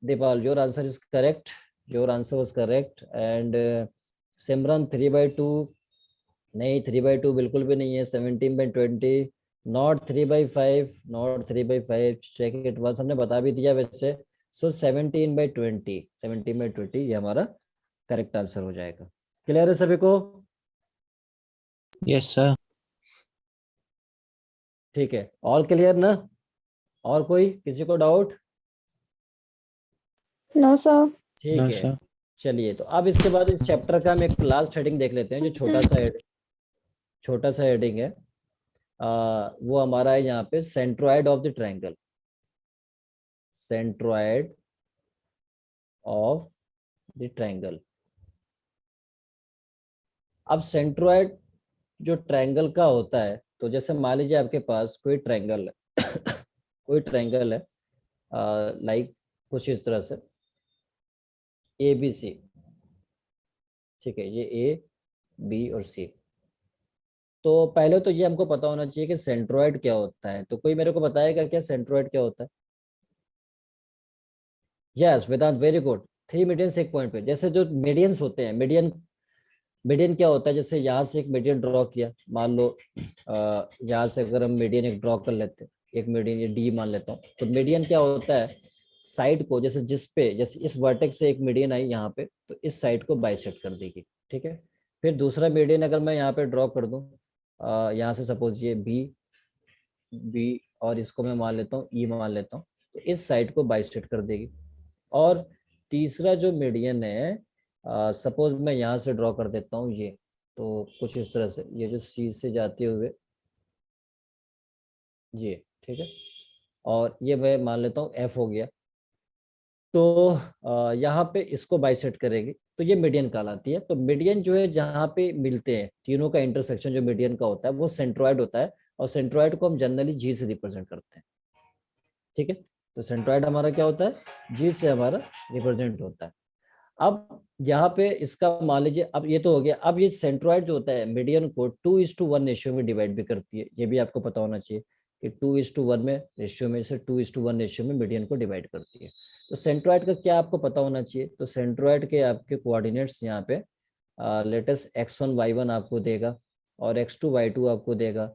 Dipal, your answer is correct, your answer was correct. And Simran 3/2 नहीं, 3/2 बिल्कुल भी नहीं है, 17/20, not 3/5, not 3/5, check it once, हमने बता भी दिया वैसे। सो 17/20 ये हमारा करेक्ट आंसर हो जाएगा। क्लियर है सभी को? Yes sir. ठीक है, ऑल क्लियर ना? और कोई किसी को डाउट? No sir. ठीक नो है, सर। चलिए तो अब इसके बाद इस चैप्टर का हम एक लास्ट हेडिंग देख लेते हैं, जो छोटा सा हेडिंग है। वो हमारा है यहाँ पे centroid of the triangle, centroid of the triangle. अब सेंट्रोइड जो ट्रायंगल का होता है, तो जैसे मान लीजिए आपके पास कोई ट्रायंगल है कोई ट्रायंगल है, लाइक कुछ इस तरह से ABC, ठीक है, ये A B और C। तो पहले तो ये हमको पता होना चाहिए कि सेंट्रोइड क्या होता है, तो कोई मेरे को बताएगा क्या सेंट्रोइड क्या होता है? यस वेदांत, वेरी गुड। 3 मीडियंस एक पॉइंट पे, जैसे जो मीडियंस होते हैं, मीडियन क्या होता है, जैसे यहाँ से एक मीडियन ड्रॉ किया, मान लो यहाँ से अगर हम मीडियन एक ड्रॉ कर लेते हैं, एक मीडियन ये D मान लेता हूँ, तो मीडियन क्या होता है, साइड को, जैसे जैसे इस वर्टेक्स से एक मीडियन आई यहाँ पे, तो इस साइड को बाइसेक्ट कर देगी, ठीक है। फिर दूसरा मीडियन अगर मैं यहाँ पे ड्रॉ कर दूँ, यहाँ से सपोज ये बी और इसको मैं मान लेता हूँ E मान लेता हूँ, तो इस साइड को बाइसेक्ट कर देगी। और तीसरा जो मीडियन है, सपोज मैं यहाँ से ड्रॉ कर देता हूँ, तो कुछ इस तरह से ये जो सी से जाते हुए ये, ठीक है, और ये मैं मान लेता हूँ एफ हो गया। तो यहाँ पे इसको बाइसेक्ट करेगी तो ये मीडियन कहलाती है। तो मीडियन जो है जहाँ पे मिलते हैं तीनों का इंटरसेक्शन जो मीडियन का होता है वो सेंट्रोइड होता है, और सेंट्रोइड को हम जनरली जी से रिप्रेजेंट करते हैं, ठीक है। तो सेंट्रोइड हमारा क्या होता है, जी से हमारा रिप्रेजेंट होता है। अब यहाँ पे इसका मान लीजिए, अब ये तो हो गया। अब ये सेंट्रोइड जो होता है मीडियन को 2:1 रेशियो में डिवाइड भी करती है, ये भी आपको पता होना चाहिए कि 2:1 में रेशियो में से 2:1 रेशियो में मीडियन को डिवाइड करती है। तो सेंट्रोइड का क्या आपको पता होना चाहिए, तो सेंट्रोइड के आपके कोऑर्डिनेट्स यहाँ पे लेटेस्ट x1 y1 आपको देगा, और x2 y2 आपको देगा,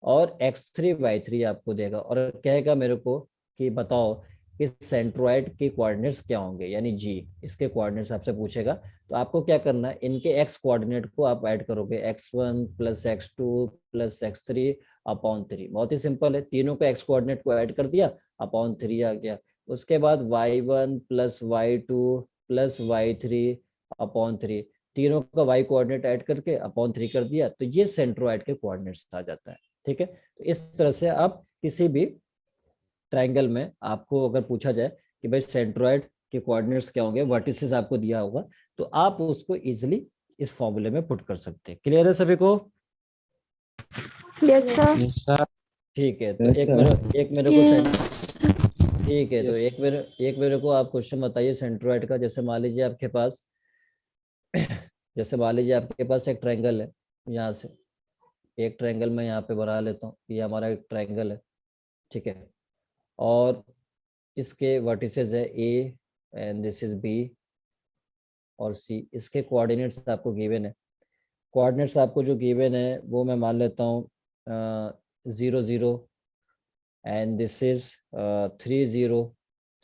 और x3 y3 आपको देगा, और कहेगा मेरे को कि बताओ कि सेंट्रोइड के कोऑर्डिनेट्स क्या होंगे, यानी जी इसके कोऑर्डिनेट्स आपसे पूछेगा। तो आपको क्या करना है, इनके एक्स कोऑर्डिनेट को आप ऐड करोगे, x1 + x2 + x3 अपॉन 3। बहुत ही सिंपल है, तीनों का एक्स कोऑर्डिनेट को ऐड कर दिया, अपॉन 3 आ गया। उसके बाद y1 + y2 + y3 अपॉन 3, तीनों का y कोऑर्डिनेट ऐड करके अपॉन 3 कर दिया, तो ये सेंट्रोइड के कोऑर्डिनेट्स आ जाता है, ठीक है। तो इस तरह से आप किसी भी ट्रायंगल में आपको अगर पूछा जाए कि भाई सेंट्रोइड के कोऑर्डिनेट्स क्या होंगे, वर्टिसेस आपको दिया होगा, तो आप उसको इजीली इस फॉर्मूले में पुट कर सकते हैं। क्लियर है सभी को? Yes sir. Yes, sir. ठीक है, तो Yes, एक मेरे को यस। ठीक है, तो Yes. एक मेरे को आप क्वेश्चन बताइए सेंट्रोइड का। जैसे मान लीजिए आपके पास जैसे मान लीजिए आपके पास एक ट्रायंगल है, यहाँ से एक ट्रायंगल मैं यहाँ पे बना लेता हूँ, ये हमारा एक ट्रायंगल है, ठीक है। और इसके वर्टिसेस है ए, एंड दिस इज बी और सी। इसके कोऑर्डिनेट्स आपको गिवन है। कोऑर्डिनेट्स आपको जो गिवन है वो मैं मान लेता हूँ 0 0, and this is 3 0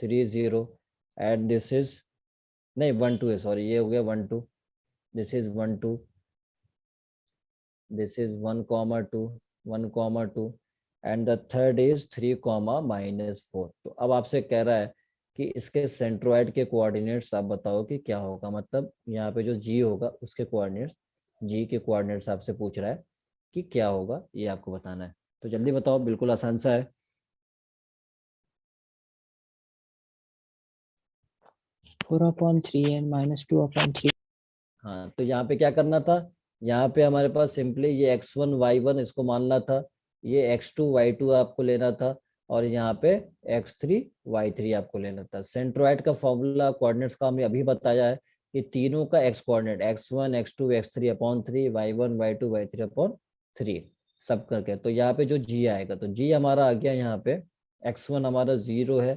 3 0, and this is नहीं 1 2 है, सॉरी ये हो गया 1 2, this is 1 2, this is 1 2 1 2, and the third is 3 - -4। तो अब आपसे कह रहा है कि इसके सेंट्रोइड के कोऑर्डिनेट्स आप बताओ कि क्या होगा। मतलब यहाँ पे जो जी होगा उसके कोऑर्डिनेट्स, जी के कोऑर्डिनेट्स आपसे पूछ रहा है कि क्या होगा, ये आपको बताना है। तो जल्दी बताओ, बिल्कुल आसान सा है। 4/3 and -2/3. हाँ, तो यहाँ पे क्या करना था, यहाँ पे हमारे पास सिंपली ये x1 y1 इसको मानना था, ये x2 y2 आपको लेना था, और यहाँ पे x3 y3 आपको लेना था। सेंट्रोइड का फॉर्मूला कोऑर्डिनेट्स का हमने अभी बताया है कि तीनों का x coordinate x1 x2 x3 upon 3, y1 y2 y3 upon 3 सब करके। तो यहाँ पे जो g आएगा, तो g हमारा आ गया यहाँ पे, x1 हमारा 0 है,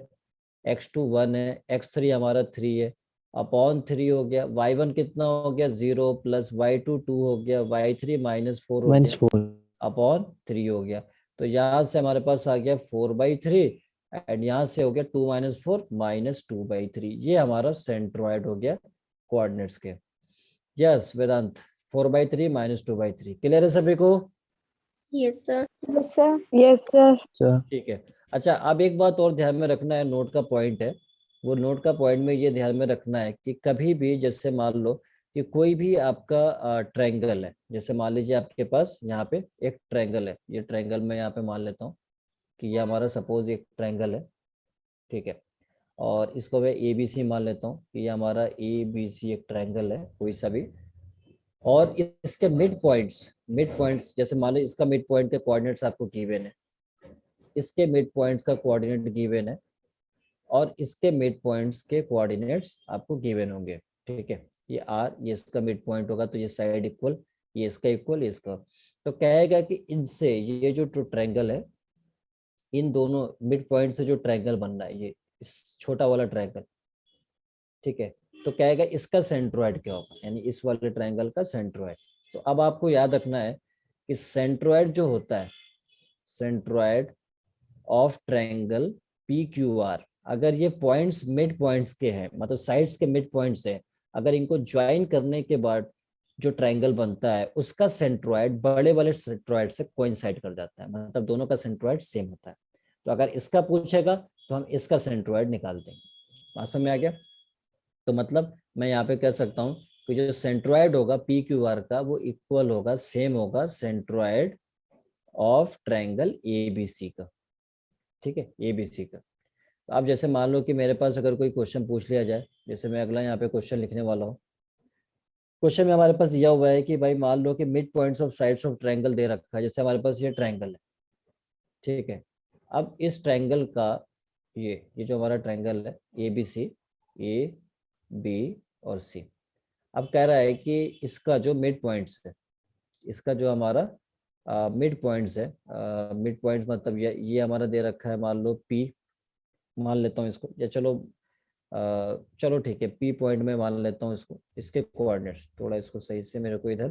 x2 1 है, x3 हमारा 3 है, अपॉन 3 हो गया, y1 कितना हो गया 0, प्लस y2 2 हो गया, y3 -4 हो गया, -4. अपॉन 3 हो गया। तो यहाँ से हमारे पास आ गया 4/3, एंड यहाँ से हो गया 2 - 4 -2/3। ये हमारा सेंट्रोइड हो गया कोऑर्डिनेट्स के। यस वेदांत, 4/3 -2/3। क्लियर है सभी को? Yes sir. Yes sir. Yes sir. Sir. ठीक है। अच्छा, अब एक बात और ध्यान में रखना है, नोट का पॉइंट है, वो नोट का पॉइंट में ये ध्यान में रखना है कि कभी भी जैसे मान लो कि कोई भी आपका ट्रायंगल है, जैसे मान लीजिए आपके पास यहाँ पे एक ट्रायंगल है, ये ट्रायंगल मैं यहाँ पे मान लेता हूँ कि ये हमारा सपोज एक ट्रायंगल है, ठीक है। और इसको मैं ABC मान लेता हूँ कि ये हमारा ABC एक ट्रायंगल है कोई सा भी, और इसके मिड पॉइंट्स जैसे मान लो इसका मिड पॉइंट के कोऑर्डिनेट्स आपको गिवन है, इसके मिड पॉइंट्स का कोऑर्डिनेट गिवन है, और इसके मिड पॉइंट्स के कोऑर्डिनेट्स आपको गिवन होंगे, ठीक है। ये R, ये इसका मिड पॉइंट होगा, तो ये साइड इक्वल, ये इसका इक्वल, ये इसका। तो कहेगा कि इनसे ये जो ट्रायंगल है, इन दोनों मिड पॉइंट से जो ट्रायंगल बन रहा है, ये इस छोटा वाला ट्रायंगल, ठीक है, तो कहेगा इसका सेंट्रोइड क्या होगा, यानी इस वाले ट्रायंगल का सेंट्रोइड। तो अब आपको याद रखना है कि सेंट्रोइड जो होता है, सेंट्रोइड ऑफ ट्रायंगल PQR, अगर ये पॉइंट्स मिड पॉइंट्स के हैं, मतलब साइड्स के मिड पॉइंट्स हैं, अगर इनको ज्वाइन करने के बाद जो ट्रायंगल बनता है उसका सेंट्रोइड बड़े वाले सेंट्रोइड से कोइंसाइड कर जाता है, मतलब दोनों का सेंट्रोइड सेम होता है। तो अगर इसका पूछेगा तो हम इसका सेंट्रोइड निकाल देंगे। बात समझ में आ गया? तो मतलब मैं यहाँ पे कह सकता हूँ कि जो सेंट्रॉइड होगा पी क्यू आर का वो इक्वल होगा, सेम होगा centroid of triangle A B C का। ठीक है, ए बी सी का। तो आप जैसे मान लो कि मेरे पास अगर कोई क्वेश्चन पूछ लिया जाए, जैसे मैं अगला यहाँ पे क्वेश्चन लिखने वाला हूँ। क्वेश्चन में हमारे पास दिया हुआ है कि भाई मान लो कि mid points of sides of triangle दे रखा है, जैसे हमारे पास ये ट्रायंगल है। ठीक है, अब इस ट्रायंगल का ये जो हमारा ट्रायंगल है ए बी सी, ए बी और सी, अब कह रहा है कि इसका जो मिड पॉइंट्स है, इसका जो हमारा मिड पॉइंट्स है, मिड पॉइंट्स मतलब ये हमारा दे रखा है, मान लो पी मान लेता हूँ इसको, या चलो ठीक है पी पॉइंट में मान लेता हूँ इसको। इसके कोऑर्डिनेट्स थोड़ा इसको सही से मेरे को इधर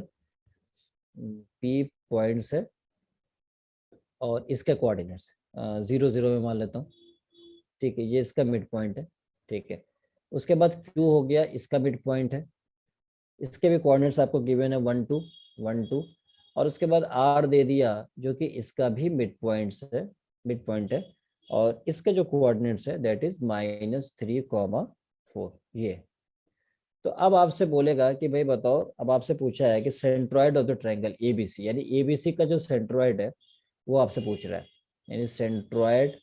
पी पॉइंट्स है और इसके कोऑर्डिनेट्स 0 0 में मान लेता हूँ। ठीक है, ये इसका मिड पॉइंट है। ठीक है, उसके बाद क्यू हो गया, इसका मिड पॉइंट है, इसके भी कोऑर्डिनेट्स आपको गिवन है 1 2 1 2, और उसके बाद आर दे दिया जो कि इसका भी मिड पॉइंट है, और इसके जो कोऑर्डिनेट्स है दैट इज -3, 4 ये। तो अब आपसे बोलेगा कि भाई बताओ, अब आपसे पूछा है कि centroid of the triangle ABC, यानी एबीसी का जो सेंट्रॉइड है वो आपसे पूछ रहा है, यानी सेंट्रॉइड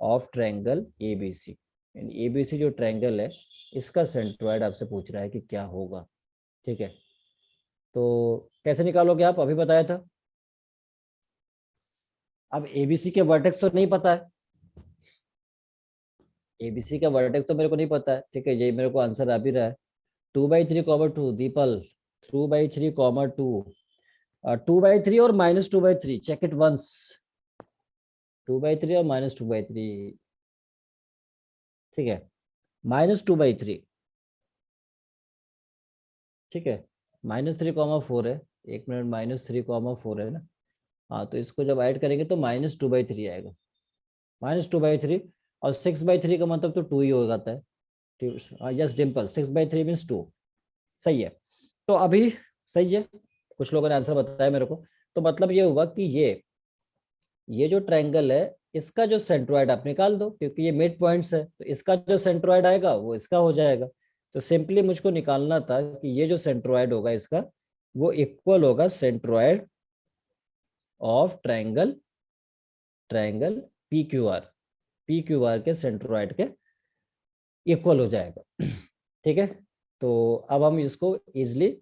ऑफ ट्रायंगल एबीसी, यानी एबीसी जो ट्रायंगल है इसका सेंट्रॉइड आपसे पूछ रहा है कि क्या होगा। ठीक है, तो कैसे निकालोगे आप, अभी बताया था। अब एबीसी के वर्टेक्स तो नहीं पता है, एबीसी का वर्टेक्स तो मेरे को नहीं पता है। ठीक है, ये मेरे को आंसर आ भी रहा है 2/3, दीपल 2/3, 2/3 और -2/3, चेक इट वंस, 2/3 और -2/3। ठीक है, -2/3, ठीक है, -3, 4 है, 1 मिनट, -3, 4 है ना। हाँ, तो इसको जब ऐड करेंगे तो -2/3 आएगा, -2/3, और 6/3 का मतलब तो 2 ही हो जाता है। यस डिम्पल, 6/3 मीन्स 2, सही है। तो अभी सही है, कुछ लोगों ने आंसर बताया मेरे को। तो मतलब ये हुआ कि ये जो ट्रायंगल है इसका जो सेंट्रॉइड आप निकाल दो, क्योंकि ये मिड पॉइंट्स है, तो इसका जो सेंट्रॉइड आएगा वो इसका हो जाएगा। तो सिंपली मुझको निकालना था कि ये जो सेंट्रॉइड होगा इसका वो इक्वल होगा centroid of triangle P Q R के सेंट्रॉइड के इक्वल हो जाएगा। ठीक है, तो अब हम इसको इजिली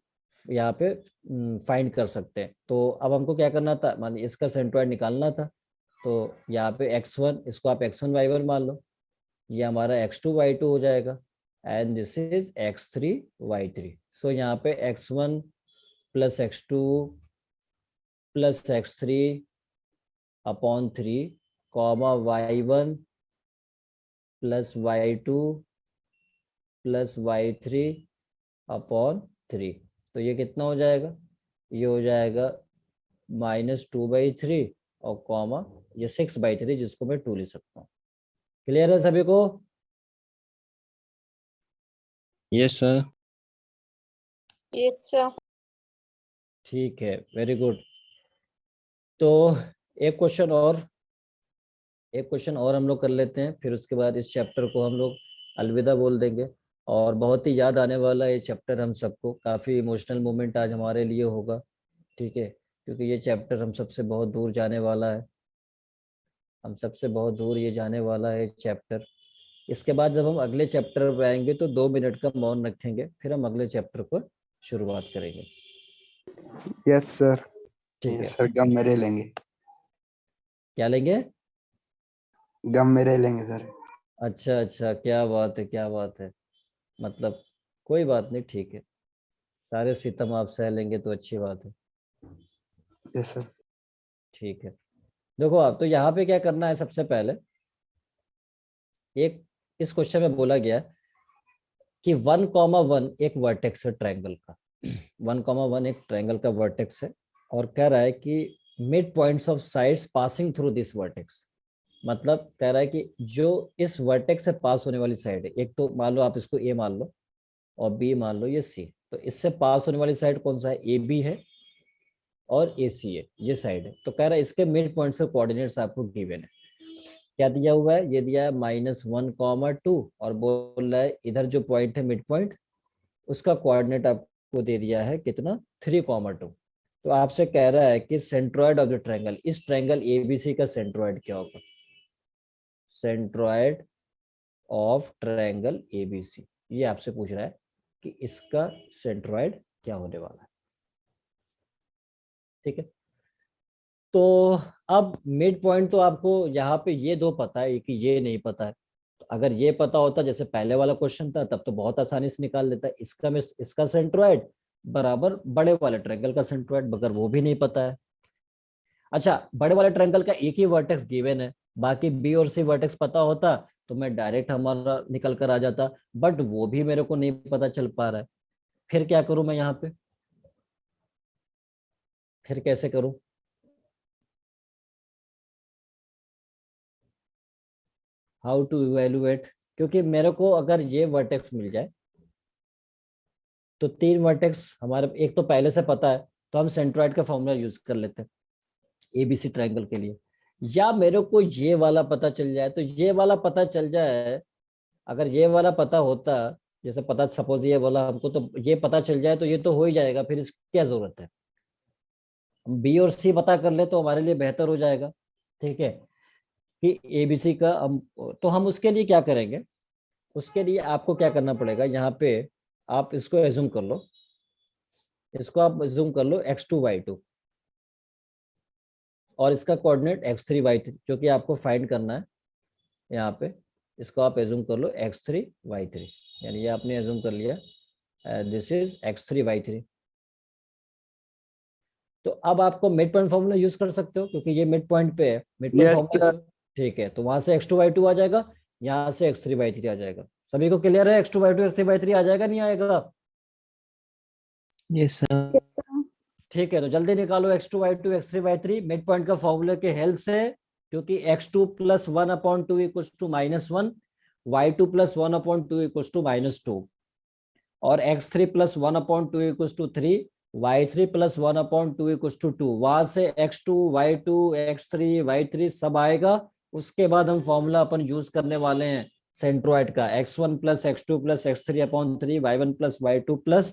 यहाँ पे फाइंड कर सकते हैं। तो अब हमको क्या करना था, मान इसका सेंट्रॉइड निकालना था। तो यहाँ पे x1, इसको आप x1 y1 मान लो, ये हमारा x2 y2 हो जाएगा, and this is x3 y3। सो यहाँ पे x1 + x2 + x3 upon 3, y1 + y2 + y3 upon 3। तो ये कितना हो जाएगा, ये हो जाएगा -2/3 और कॉमा ये 6/3, जिसको मैं 2 लिख सकता हूँ। क्लियर है सभी को? Yes sir. Yes, sir. ठीक है, वेरी गुड। तो एक क्वेश्चन और हम लोग कर लेते हैं, फिर उसके बाद इस चैप्टर को हम लोग अलविदा बोल देंगे। और बहुत ही याद आने वाला ये चैप्टर हम सबको, काफ़ी इमोशनल मोमेंट आज हमारे लिए होगा। ठीक है, क्योंकि ये चैप्टर हम सबसे बहुत दूर जाने वाला है, हम सबसे बहुत दूर ये जाने वाला है चैप्टर। इसके बाद जब हम अगले चैप्टर पर आएंगे तो 2 मिनट का मौन रखेंगे, फिर हम अगले चैप्टर को शुरुआत करेंगे। Yes sir. ठीक है, सर गम मेरे लेंगे, क्या लेंगे? गम मेरे लेंगे सर। अच्छा अच्छा, क्या बात है, क्या बात है। मतलब कोई बात नहीं, ठीक है, सारे सितम आप सह लेंगे तो अच्छी बात है। Yes sir. ठीक है, देखो आप तो यहाँ पे क्या करना है, सबसे पहले एक इस क्वेश्चन में बोला गया कि 1,1 एक वर्टेक्स है ट्रायंगल का। 1,1 एक ट्रायंगल का वर्टेक्स है, और कह रहा है कि mid points of sides passing through this vertex. मतलब कह रहा है कि जो इस वर्टेक्स से पास होने वाली साइड है, एक तो मान लो आप इसको ए मान लो और बी मान लो ये सी, तो इससे पास होने वाली साइड कौन सा है, ए बी है और ए सी है, ये साइड है। तो कह रहा है इसके मिड पॉइंट्स के कोऑर्डिनेट्स आपको गिवन है। क्या दिया हुआ है, ये दिया है -1, 2, और बोल रहा है इधर जो पॉइंट है मिड पॉइंट उसका कोऑर्डिनेट आपको दे दिया है कितना 3,2। तो आपसे कह रहा है कि सेंट्रॉइड ऑफ द ट्रायंगल, इस ट्रायंगल एबीसी का सेंट्रॉइड क्या होगा, सेंट्रॉइड ऑफ ट्रायंगल एबीसी, ये आपसे पूछ रहा है कि इसका सेंट्रॉइड क्या होने वाला है। ठीक है, तो अब मिड पॉइंट तो आपको यहाँ पे ये दो पता है कि ये नहीं पता है। तो अगर ये पता होता जैसे पहले वाला क्वेश्चन था तब तो बहुत आसानी से निकाल देता है। इसका में इसका सेंट्रॉइड बराबर बड़े वाले ट्रायंगल का सेंट्रॉइड, मगर वो भी नहीं पता है। अच्छा, बड़े वाले ट्रायंगल का एक ही वर्टेक्स गिवन है, बाकी बी और सी वर्टेक्स पता होता तो मैं डायरेक्ट हमारा निकल कर आ जाता, बट वो भी मेरे को नहीं पता चल पा रहा है। फिर क्या करूं मैं यहाँ पे, फिर कैसे करूं? हाउ टू इवेलुएट, क्योंकि मेरे को अगर ये वर्टेक्स मिल जाए तो 3 वर्टेक्स हमारे एक तो पहले से पता है, तो हम सेंट्रॉइड का फॉर्मूला यूज कर लेते हैं एबीसी ट्रायंगल के लिए। या मेरे को ये वाला पता चल जाए, तो ये वाला पता चल जाए, अगर ये वाला पता होता, जैसे पता सपोज ये वाला हमको तो ये पता चल जाए तो ये तो हो ही जाएगा, फिर इसकी क्या जरूरत है, हम बी और सी पता कर ले तो हमारे लिए बेहतर हो जाएगा। ठीक है, कि एबीसी का हम, तो हम उसके लिए क्या करेंगे, उसके लिए आपको क्या करना पड़ेगा, यहाँ पे आप इसको एज्यूम कर लो, इसको आप एज्यूम कर लो x2y2 और इसका कोऑर्डिनेट x3y3 जो कि आपको फाइंड करना है यहाँ पे। इसको आप एज्यूम कर लो x3y3, यानी ये आपने एज्यूम कर लिया दिस इज x3y3। तो अब आपको मिड पॉइंट फॉर्मूला यूज कर सकते हो क्योंकि ये मिड पॉइंट पे है, mid point Yes, formula. sir. ठीक है, तो वहां से x2y2 आ जाएगा, यहाँ से x3y3 आ जाएगा। सभी को क्लियर है, x2y2 x3y3 आ जाएगा नहीं आएगा? Yes, sir. Yes, sir. ठीक है, तो जल्दी निकालो x2y2 x3y3 मिड पॉइंट का फॉर्मूले के हेल्प से, क्योंकि x2 plus 1/2 equals to -1, y2 plus 1/2 equals to -2 और x3 plus 1/2 equals to 3, y3 plus 1/2 equals to 2। वहां से x2 y2 x3 y3 सब आएगा। उसके बाद हम फॉर्मूला अपन यूज करने वाले हैं सेंट्रोइड का, x1 plus x2 plus x3/3 y1 plus y2 plus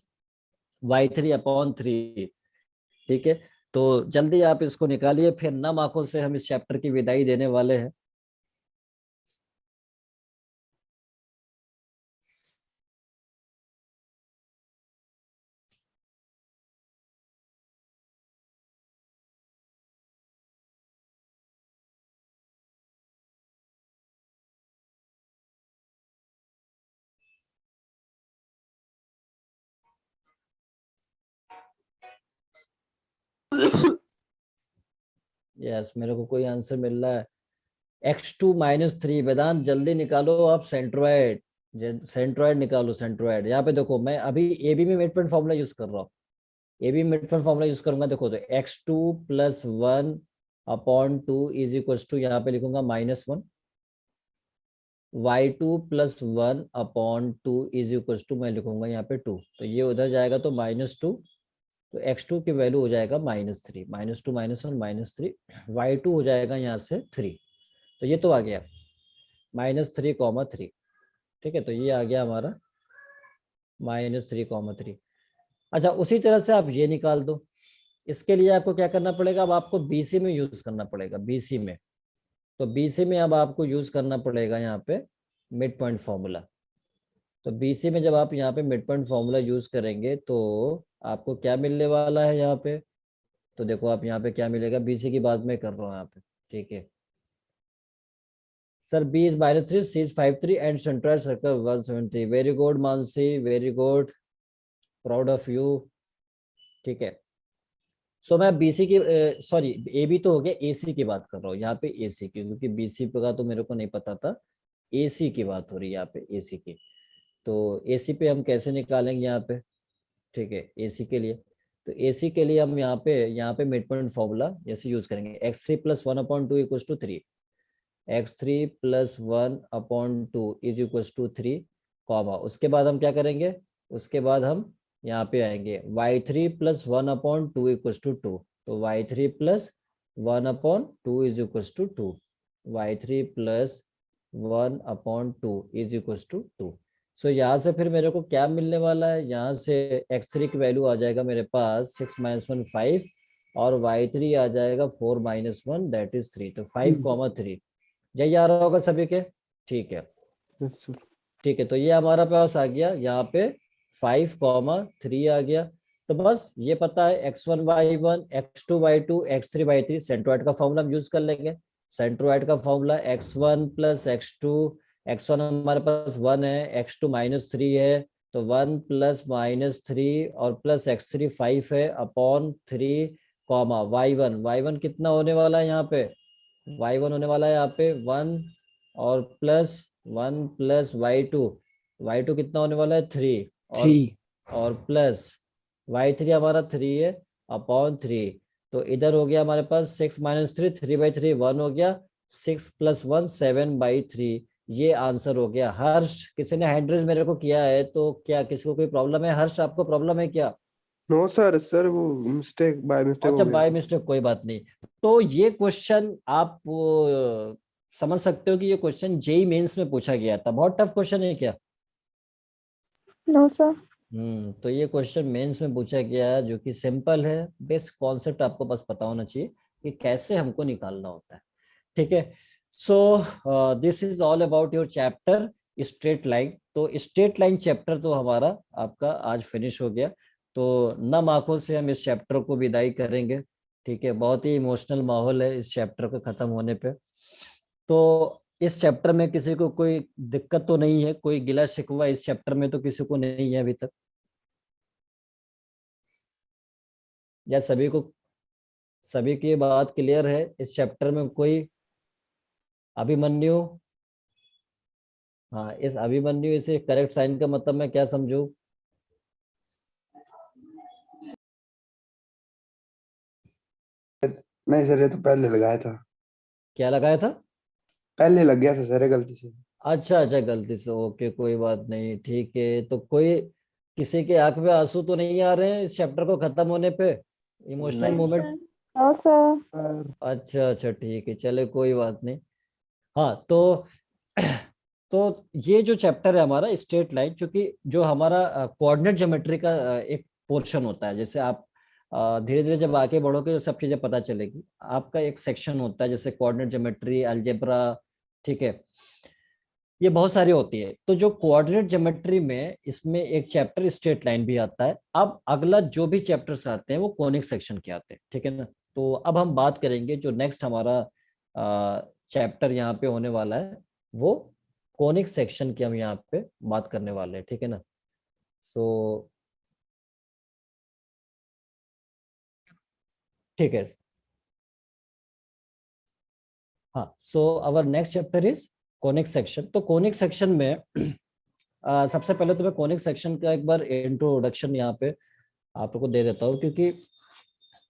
y3/3। ठीक है, तो जल्दी आप इसको निकालिए, फिर नम आंखों से हम इस चैप्टर की विदाई देने वाले हैं। यस, मेरे को कोई आंसर मिल रहा है। x2-3, वेदांत जल्दी निकालो आप सेंट्रोइड, सेंट्रोइड निकालो सेंट्रोइड। यहाँ पे देखो मैं अभी ए बी में मिड पॉइंट फॉर्मूला यूज कर रहा हूँ, A B mid point formula use करूंगा। देखो तो x2 plus 1/2 is equal to, यहाँ पे लिखूंगा -1, y2 plus 1/2 is equal to मैं लिखूंगा यहाँ पे 2, तो ये उधर जाएगा तो -2, तो x2 की वैल्यू हो जाएगा -3, -2 -1 -3, y2 हो जाएगा यहाँ से 3, तो ये तो आ गया -3,3। ठीक है, तो ये आ गया हमारा -3,3। अच्छा, उसी तरह से आप ये निकाल दो। इसके लिए आपको क्या करना पड़ेगा, अब आपको बीसी में यूज करना पड़ेगा, बीसी में। तो बीसी में अब आपको यूज करना पड़ेगा यहाँ पे मिड पॉइंट फॉर्मूला। तो बीसी में जब आप यहाँ पे मिड पॉइंट फॉर्मूला यूज करेंगे तो आपको क्या मिलने वाला है यहाँ पे, तो देखो आप यहाँ पे क्या मिलेगा, बीसी की बात मैं कर रहा हूँ यहाँ पे। ठीक है sir, B is -3, C is 5,3 and centroid circle 173। Very good Mansi, very good, proud of you. ठीक है, सो मैं बीसी की सॉरी ए बी तो हो गया, एसी की बात कर रहा हूँ यहाँ पे, एसी की, क्योंकि बीसी का तो मेरे को नहीं पता था। एसी की बात हो रही है यहाँ पे, एसी की। तो एसी पे हम कैसे निकालेंगे यहाँ पे? ठीक है, एसी के लिए, तो एसी के लिए हम यहाँ पे मिड पॉइंट फॉर्मूला जैसे यूज करेंगे, x3 plus 1/2 equals to 3, x3 plus 1/2 is equals to 3, comma, उसके बाद हम क्या करेंगे, उसके बाद हम यहाँ पे आएंगे y3 प्लस 1/2 इक्वल्स टू 2, तो y3 plus 1/2 is equals to 2, y3 plus 1/2 is equals to 2। So यहाँ से फिर मेरे को क्या मिलने वाला है, यहाँ से x3 की वैल्यू आ जाएगा मेरे पास 6 - 1 5 और y3 आ जाएगा 4 - 1 दैट इज 3। तो 5,3 यही आ रहा होगा सभी के। ठीक है, यस सर। ठीक है, तो ये हमारा पास आ गया यहाँ पे 5,3 आ गया। तो बस ये पता है x1 y1 x2 y2 x3 y3 centroid का फॉर्मूला हम यूज कर लेंगे। सेंट्रोइड का फॉर्मूला x1 + x2, x1 हमारे पास 1 है, x2 -3 है, तो 1 + -3 और प्लस x3 5 है अपॉन 3 कॉमा y1 कितना होने वाला है यहाँ पे, y1 होने वाला है यहाँ पे 1 और प्लस 1 + y2 कितना होने वाला है 3 3 और प्लस y3 हमारा 3 है अपॉन 3। तो इधर हो गया हमारे पास 6 - 3 3/3 1 हो गया, 6 + 1 7/3। ये आंसर हो गया। हर्ष, किसी ने हैंड रेज मेरे को किया है, तो क्या किसी को कोई प्रॉब्लम है? हर्ष, आपको प्रॉब्लम है क्या? नो सर, सर वो बाय मिस्टेक अच्छा, हो गया। बाय मिस्टेक, कोई बात नहीं। तो ये क्वेश्चन आप समझ सकते हो कि ये क्वेश्चन जेई मेंस में पूछा गया था। बहुत टफ क्वेश्चन है क्या? No sir. तो ये क्वेश्चन मेंस में पूछा गया है, जो कि सिंपल है। बेसिक कॉन्सेप्ट आपको बस पता होना चाहिए कि कैसे हमको निकालना होता है। ठीक है, so this is all about your chapter straight line. तो स्ट्रेट लाइन चैप्टर तो हमारा आपका आज फिनिश हो गया। तो नम आंखों से हम इस चैप्टर को विदाई करेंगे। ठीक है, बहुत ही इमोशनल माहौल है इस चैप्टर का खत्म होने पे। तो इस चैप्टर में किसी को कोई दिक्कत तो नहीं है, कोई गिला शिकवा इस चैप्टर में तो किसी को नहीं है अभी तक, या सभी की ये बात क्लियर है? इस चैप्टर में कोई अभिमन्यु, हाँ, इस अभिमन्यु इसे करेक्ट साइन का मतलब मैं क्या समझू? नहीं सर, ये तो पहले लगाया था। क्या लगाया था? पहले लग गया था सर, ये गलती से। अच्छा अच्छा, गलती से, ओके, कोई बात नहीं। ठीक है, तो कोई किसी के आंख में आंसू तो नहीं आ रहे हैं इस चैप्टर को खत्म होने पे? इमोशनल नहीं मोमेंट? No sir. सर। अच्छा अच्छा, ठीक है, चले, कोई बात नहीं। हाँ, तो ये जो चैप्टर है हमारा स्ट्रेट लाइन, चूंकि जो हमारा कोऑर्डिनेट ज्योमेट्री का एक पोर्शन होता है, जैसे आप धीरे धीरे जब आगे बढ़ोगे तो सब चीजें पता चलेगी। आपका एक सेक्शन होता है जैसे कोऑर्डिनेट ज्योमेट्री, अलजेब्रा, ठीक है, ये बहुत सारी होती है। तो जो कोऑर्डिनेट ज्योमेट्री में इसमें एक चैप्टर स्ट्रेट लाइन भी आता है। अब अगला जो भी चैप्टर्स आते हैं वो कोनिक सेक्शन के आते हैं, ठीक है ना। तो अब हम बात करेंगे जो नेक्स्ट हमारा चैप्टर यहाँ पे होने वाला है, वो कोनिक सेक्शन की हम यहाँ पे बात करने वाले हैं, ठीक है ना। सो ठीक है, हाँ, so our next chapter is conic section. तो कोनिक सेक्शन में सबसे पहले तो मैं कोनिक सेक्शन का एक बार इंट्रोडक्शन यहाँ पे आप लोग को दे देता हूँ, क्योंकि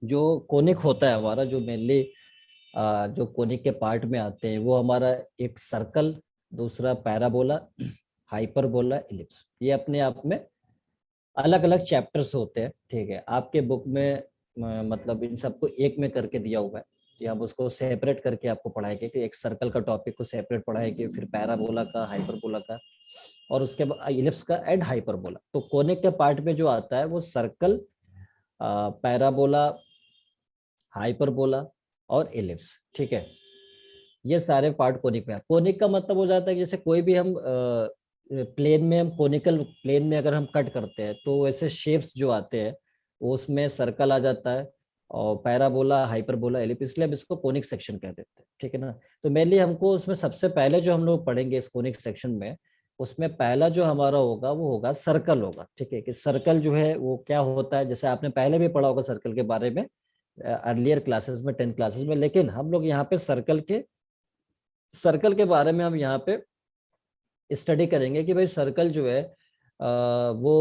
जो कोनिक होता है हमारा, जो मेनली जो कोनिक के पार्ट में आते हैं, वो हमारा एक सर्कल, दूसरा पैराबोला, हाइपरबोला, इलिप्स, ये अपने आप में अलग अलग चैप्टर्स होते हैं। ठीक है, आपके बुक में मतलब इन सबको एक में करके दिया हुआ है कि हम उसको सेपरेट करके आपको पढ़ाएंगे, कि एक सर्कल का टॉपिक को सेपरेट पढ़ाएंगे, फिर पैराबोला का, हाइपरबोला का, और उसके बाद इलिप्स का एंड हाइपरबोला। तो कोनिक के पार्ट में जो आता है वो सर्कल, पैराबोला, हाइपरबोला और इलिप्स, ठीक है, ये सारे पार्ट कोनिक में। कोनिक का मतलब हो जाता है कि जैसे कोई भी हम प्लेन में, हम कोनिकल प्लेन में अगर हम कट करते हैं तो वैसे शेप्स जो आते हैं वो उसमें सर्कल आ जाता है, और पैराबोला, हाइपरबोला, एलिप्स, इसलिए हम इसको कोनिक सेक्शन कह देते हैं, ठीक है ना। तो मेनली हमको उसमें सबसे पहले जो हम लोग पढ़ेंगे इस कोनिक सेक्शन में, उसमें पहला जो हमारा होगा वो होगा सर्कल होगा। ठीक है, कि सर्कल जो है वो क्या होता है, जैसे आपने पहले भी पढ़ा होगा सर्कल के बारे में अर्लियर क्लासेस में, 10th क्लासेस में, लेकिन हम लोग यहाँ पे सर्कल के बारे में हम यहाँ पे स्टडी करेंगे कि भाई सर्कल जो है वो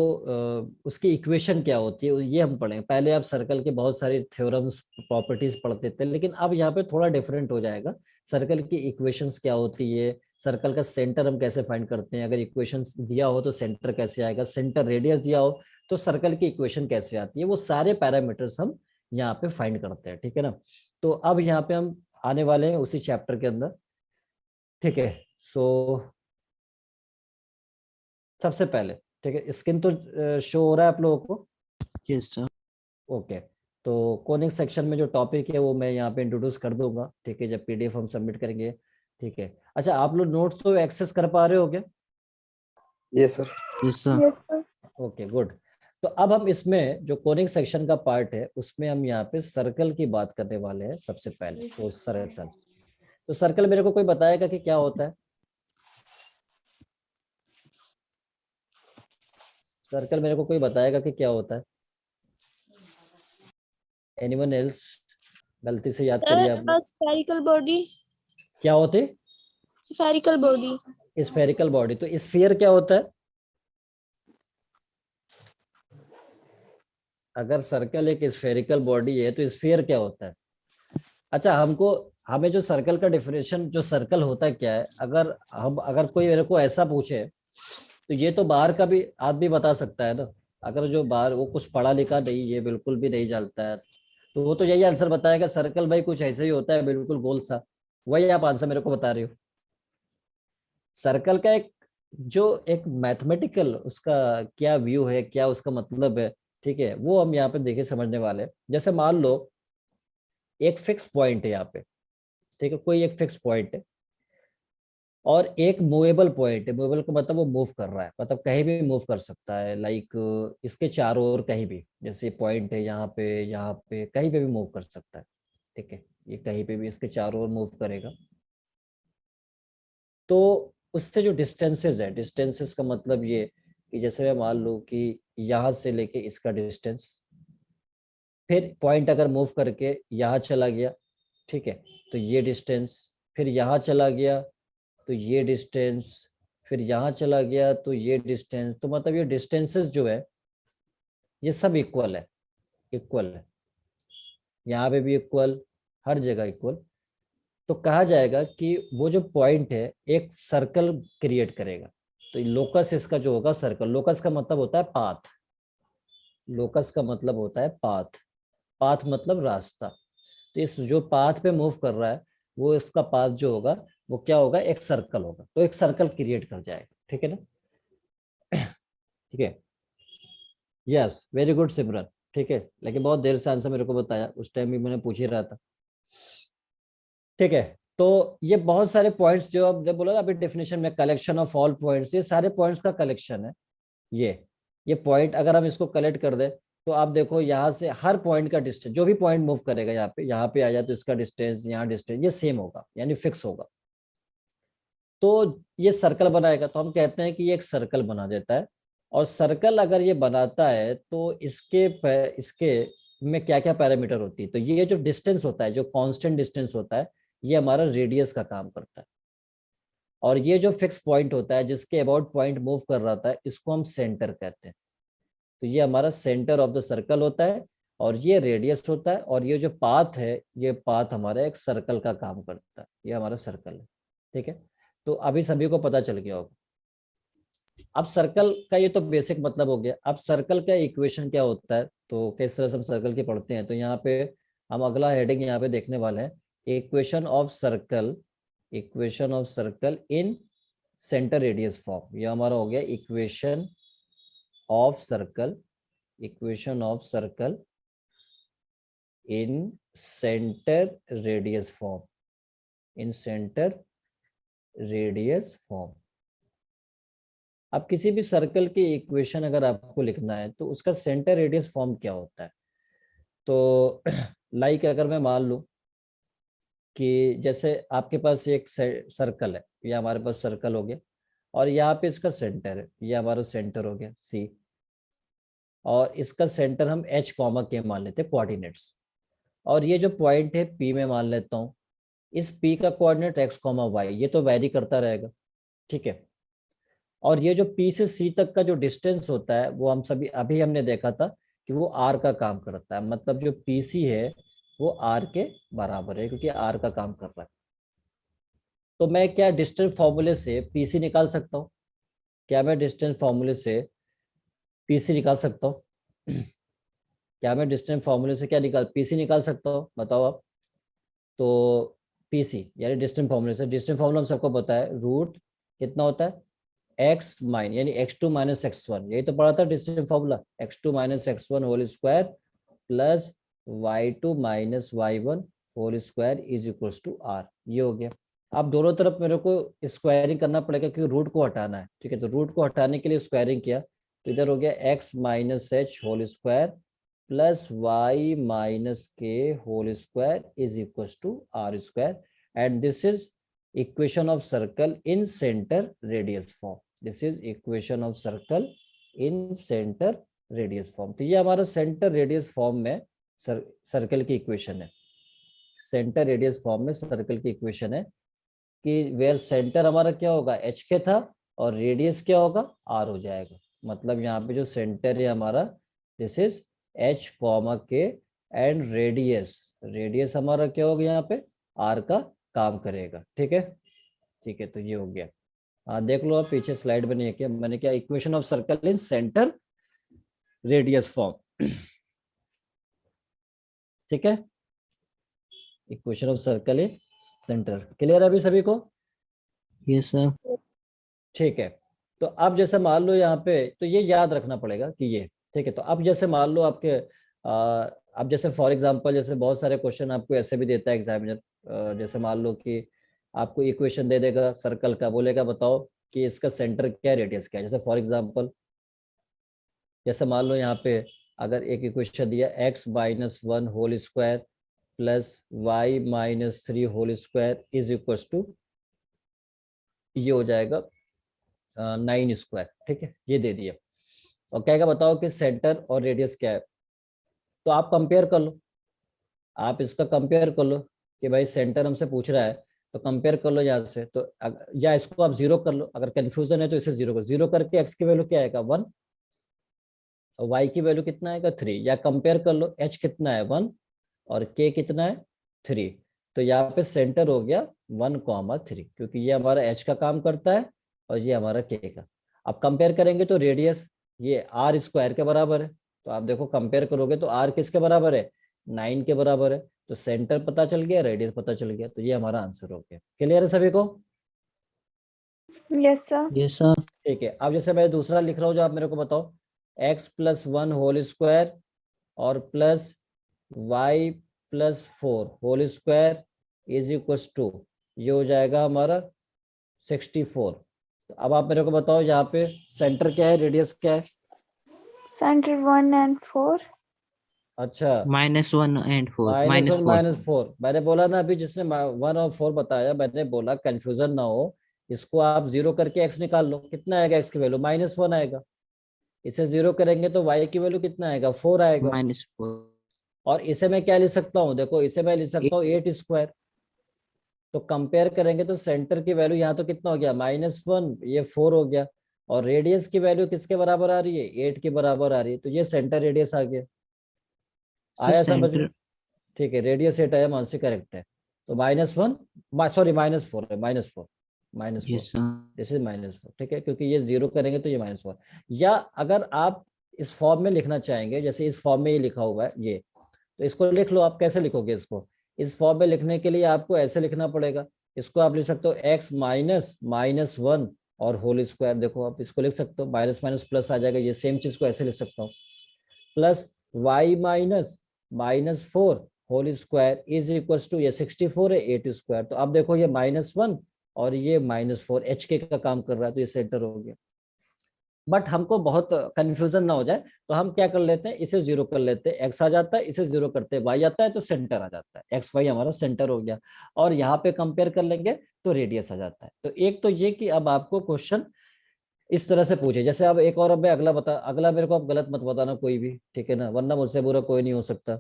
उसकी इक्वेशन क्या होती है, ये हम पढ़ेंगे। पहले आप सर्कल के बहुत सारी थ्योरम्स, प्रॉपर्टीज पढ़ते थे, लेकिन अब यहाँ पे थोड़ा डिफरेंट हो जाएगा। सर्कल की इक्वेशंस क्या होती है, सर्कल का सेंटर हम कैसे फाइंड करते हैं, अगर इक्वेशंस दिया हो तो सेंटर कैसे आएगा, सेंटर रेडियस दिया हो तो सर्कल की इक्वेशन कैसे आती है, वो सारे पैरामीटर्स हम यहाँ पे फाइंड करते हैं, ठीक है ना। तो अब यहाँ पे हम आने वाले हैं उसी चैप्टर के अंदर, ठीक है। सो सबसे पहले, ठीक है, स्क्रीन तो शो हो रहा है आप लोगों को? Yes sir. ओके, तो कोनिक सेक्शन में जो टॉपिक है वो मैं यहाँ पे इंट्रोड्यूस कर दूंगा, ठीक है, जब पीडीएफ हम सबमिट करेंगे, ठीक है। अच्छा, आप लोग नोट्स तो एक्सेस कर पा रहे हो क्या? ये sir. Yes sir. Yes sir. Okay, good. तो अब हम इसमें जो कोनिक सेक्शन का पार्ट है उसमें हम यहाँ पे सर्कल की बात करने वाले हैं सबसे पहले। तो सर्कल, तो सर्कल मेरे को कोई बताएगा कि क्या होता है? सर्कल मेरे को कोई बताएगा कि क्या होता है? Anyone else? गलती से याद करिए आप लोग। Spherical body. क्या होते? Spherical body. Spherical body. तो स्फीयर क्या होता है? अगर सर्कल एक स्फेरिकल बॉडी है तो स्फीयर क्या होता है? अच्छा, हमें जो सर्कल का डिफिनेशन, जो सर्कल होता है क्या है, अगर कोई मेरे को ऐसा पूछे तो ये तो बाहर का भी आदमी बता सकता है ना। अगर जो बाहर वो कुछ पढ़ा लिखा नहीं, ये बिल्कुल भी नहीं जानता है, तो वो तो यही आंसर बताएगा, सर्कल भाई कुछ ऐसे ही होता है, बिल्कुल गोल सा। वही आप आंसर मेरे को बता रहे हो। सर्कल का एक मैथमेटिकल उसका क्या व्यू है, क्या उसका मतलब है, ठीक है, वो हम यहाँ पे देखे समझने वाले हैं। जैसे मान लो एक फिक्स पॉइंट है यहाँ पे, ठीक है, कोई एक फिक्स पॉइंट है और एक मूवेबल पॉइंट है। मूवेबल का मतलब वो मूव कर रहा है, मतलब कहीं भी मूव कर सकता है, लाइक इसके चारों ओर कहीं भी, जैसे पॉइंट है यहाँ पे कहीं पे भी मूव कर सकता है, ठीक है, ये कहीं पे भी इसके चारों ओर मूव करेगा। तो उससे जो डिस्टेंसेस है, डिस्टेंसेस का मतलब ये कि जैसे मैं मान लूँ कि यहाँ से लेके इसका डिस्टेंस, फिर पॉइंट अगर मूव करके यहाँ चला गया, ठीक है, तो ये डिस्टेंस, फिर यहाँ चला गया तो ये डिस्टेंस, फिर यहाँ चला गया तो ये डिस्टेंस, तो मतलब ये डिस्टेंसेस जो है ये सब इक्वल है, इक्वल है, यहाँ पे भी इक्वल, हर जगह इक्वल। तो कहा जाएगा कि वो जो पॉइंट है एक सर्कल क्रिएट करेगा। तो लोकस इसका जो होगा सर्कल, लोकस का मतलब होता है पाथ, लोकस का मतलब होता है पाथ, पाथ मतलब रास्ता। तो इस जो पाथ पे मूव कर रहा है वो इसका पाथ जो होगा वो क्या होगा, एक सर्कल होगा, तो एक सर्कल क्रिएट कर जाएगा, ठीक है ना? ठीक है, यस, वेरी गुड सिमरन, ठीक है, लेकिन बहुत देर से आंसर मेरे को बताया, उस टाइम भी मैंने पूछ ही रहा था, ठीक है। तो ये बहुत सारे पॉइंट्स जो आपने बोला ना अभी डेफिनेशन में, कलेक्शन ऑफ ऑल पॉइंट्स, ये सारे पॉइंट्स का कलेक्शन है। ये पॉइंट अगर हम इसको कलेक्ट कर दे तो आप देखो यहाँ से हर पॉइंट का डिस्टेंस, जो भी पॉइंट मूव करेगा यहाँ पे आ जाए तो इसका डिस्टेंस, यहाँ डिस्टेंस, ये सेम होगा, यानी फिक्स होगा। तो ये सर्कल बनाएगा, तो हम कहते हैं कि ये एक सर्कल बना देता है। और सर्कल अगर ये बनाता है तो इसके में क्या क्या पैरामीटर होती है, तो ये जो डिस्टेंस होता है, जो कांस्टेंट डिस्टेंस होता है, ये हमारा रेडियस का काम करता है। और ये जो फिक्स पॉइंट होता है जिसके अबाउट पॉइंट मूव कर रहा था, इसको हम सेंटर कहते हैं। तो ये हमारा सेंटर ऑफ द सर्कल होता है, और ये रेडियस होता है, और ये जो पाथ है, ये पाथ हमारा एक सर्कल का काम करता है, ये हमारा सर्कल है, ठीक है। तो अभी सभी को पता चल गया होगा। अब सर्कल का ये तो बेसिक मतलब हो गया। अब सर्कल का इक्वेशन क्या होता है, तो किस तरह से हम सर्कल की पढ़ते हैं, तो यहाँ पे हम अगला हेडिंग यहाँ पे देखने वाले हैं, equation of circle, equation of circle in centre radius form. ये हमारा हो गया equation of circle, equation of circle in centre radius form, in centre radius form. अब किसी भी सर्कल की इक्वेशन अगर आपको लिखना है तो उसका सेंटर रेडियस फॉर्म क्या होता है, तो लाइक अगर मैं मान लूं कि जैसे आपके पास एक सर्कल है, या हमारे पास सर्कल हो गया, और यहाँ पे इसका सेंटर है, ये हमारा सेंटर हो गया सी, और इसका सेंटर हम एच कॉमा के मान लेते हैं कोऑर्डिनेट्स। और ये जो पॉइंट है पी में मान लेता हूँ, इस पी का कोऑर्डिनेट एक्स कॉमा वाई, ये तो वैरी करता रहेगा, ठीक है। और ये जो पी से सी तक का जो डिस्टेंस होता है वो हम सभी अभी हमने देखा था कि वो आर का काम करता है, मतलब जो पी सी है वो आर के बराबर है, क्योंकि आर का काम कर रहा है। तो मैं क्या डिस्टेंस फॉर्मूले से पी सी निकाल सकता हूँ? क्या मैं डिस्टेंस फॉर्मूले से पी सी निकाल सकता हूँ? क्या मैं डिस्टेंस फॉर्मूले से क्या पी सी निकाल सकता हूँ, बताओ आप। तो पी सी यानी डिस्टेंस फॉर्मूले से, डिस्टेंस फॉर्मूला हम सबको पता है, रूट कितना होता है, एक्स माइन यानी x2 माइनस x1, यही तो पढ़ा था distinct formula, x2 minus x1 whole square plus y2 minus y1 whole square is equals to r। ये हो गया। अब दोनों तरफ मेरे को स्क्वायरिंग करना पड़ेगा क्योंकि रूट को हटाना है, ठीक है। तो रूट को हटाने के लिए स्क्वायरिंग किया तो इधर हो गया x minus H whole square plus Y minus K whole square is equals to R square, and this is equation of circle in centre radius form. This is equation of circle in centre radius form. तो ये हमारा centre radius form में circle की equation है। Centre radius form में circle की equation है कि वेयर सेंटर हमारा क्या होगा, एच के था, और रेडियस क्या होगा, आर हो जाएगा। मतलब यहाँ पे जो सेंटर है हमारा, दिस इज एच कॉमा के, एंड रेडियस हमारा क्या होगा, यहाँ पे आर का काम करेगा, ठीक है। ठीक है, तो ये हो गया। देख लो आप पीछे स्लाइड में नहीं है, मैंने क्या equation of circle in centre radius form, ठीक है। Equation of circle in centre, clear है अभी सभी को? Yes sir. ठीक है। तो अब जैसे मान लो यहाँ पे, तो ये याद रखना पड़ेगा कि ये, ठीक है। तो अब जैसे मान लो आपके अब जैसे फॉर एग्जांपल जैसे बहुत सारे क्वेश्चन आपको ऐसे भी देता है एग्जामिनर, जैसे मान लो कि आपको इक्वेशन दे देगा सर्कल का, बोलेगा बताओ कि इसका सेंटर क्या है, रेडियस क्या है। जैसे फॉर एग्जांपल जैसे मान लो यहाँ पे अगर एक इक्वेशन दिया x minus one whole square plus Y minus three whole square is equal to, ये हो जाएगा 9 स्क्वायर, ठीक है। ये दे दिया और कहेगा बताओ कि सेंटर और रेडियस क्या है। तो आप कंपेयर कर लो, आप इसका कंपेयर कर लो कि भाई सेंटर हमसे पूछ रहा है, तो कंपेयर कर लो यहाँ से। तो या इसको आप जीरो कर लो, अगर कंफ्यूजन है तो इसे जीरो कर, जीरो करके एक्स की वैल्यू क्या आएगा 1, और वाई की वैल्यू कितना आएगा 3, या कंपेयर कर लो एच कितना है 1 और के कितना है 3। तो यहाँ पे सेंटर हो गया 1,3, क्योंकि ये हमारा एच का काम करता है और ये हमारा के का। अब कंपेयर करेंगे तो रेडियस ये आर स्क्वायर के बराबर है, तो आप देखो कंपेयर करोगे तो आर किसके बराबर है, 9 के बराबर है। तो सेंटर पता चल गया, रेडियस पता चल गया, तो ये हमारा आंसर हो गया। क्लियर है सभी को? Yes sir. Yes sir. ठीक है। अब जैसे मैं दूसरा लिख रहा हूँ, जो आप मेरे को बताओ, x plus one whole square और plus y plus 4 whole square is equal to, ये हो जाएगा हमारा 64। तो अब आप मेरे को बताओ यहाँ पे सेंटर क्या है, रेडियस क्या है? Centre 1 and 4। अच्छा, -1 and 4 minus one -4। Minus four, मैंने बोला ना अभी, जिसने 1 और 4 बताया, मैंने बोला कंफ्यूजन ना हो, इसको आप जीरो करके एक्स निकाल लो, कितना आएगा एक्स की वैल्यू, -1 आएगा। इसे जीरो करेंगे तो वाई की वैल्यू कितना आएगा, 4 आएगा। -4। और इसे मैं क्या लिख सकता हूँ, देखो इसे मैं लिख सकता हूँ 8 स्क्वायर। तो कंपेयर करेंगे तो सेंटर की वैल्यू यहाँ तो कितना हो गया, -1, ये 4 हो गया, और रेडियस की वैल्यू किसके बराबर आ रही है, 8 के बराबर आ रही है। तो ये सेंटर रेडियस आ गया, आया समझ में? सेंटर। ठीक है, रेडियस 8 आया, मान से करेक्ट है। तो -1, सॉरी -4 है, -4, -4, यस सर। दिस इज -4, ठीक है, क्योंकि ये जीरो करेंगे तो ये -4। या अगर आप इस फॉर्म में लिखना चाहेंगे, जैसे इस फॉर्म में ये लिखा हुआ है ये, तो इसको लिख लो। आप कैसे लिखोगे इसको, इस फॉर्म में लिखने के लिए आपको ऐसे लिखना पड़ेगा। इसको आप लिख सकते हो x माइनस -1 और होल स्क्वायर, देखो आप इसको लिख सकते हो, माइनस माइनस प्लस आ जाएगा, ये सेम चीज को ऐसे लिख सकता हूँ, plus y minus -4 whole square is equal to, ये 64 है, 8 स्क्वायर। तो अब देखो ये -1 और ये -4 एच के का काम कर रहा है, तो ये सेंटर हो गया। बट हमको बहुत कंफ्यूजन ना हो जाए तो हम क्या कर लेते हैं, इसे जीरो कर लेते हैं, एक्स आ जाता है, इसे जीरो करते हैं वाई आता है, तो सेंटर आ जाता है, एक्स वाई हमारा सेंटर हो गया। और यहाँ पे कंपेयर कर लेंगे तो रेडियस आ जाता है। तो एक तो ये कि अब आपको क्वेश्चन इस तरह से पूछे। जैसे अब एक और, अब मैं अगला मेरे को अब गलत मत बताना कोई भी, ठीक है ना, वरना मुझसे बुरा कोई नहीं हो सकता,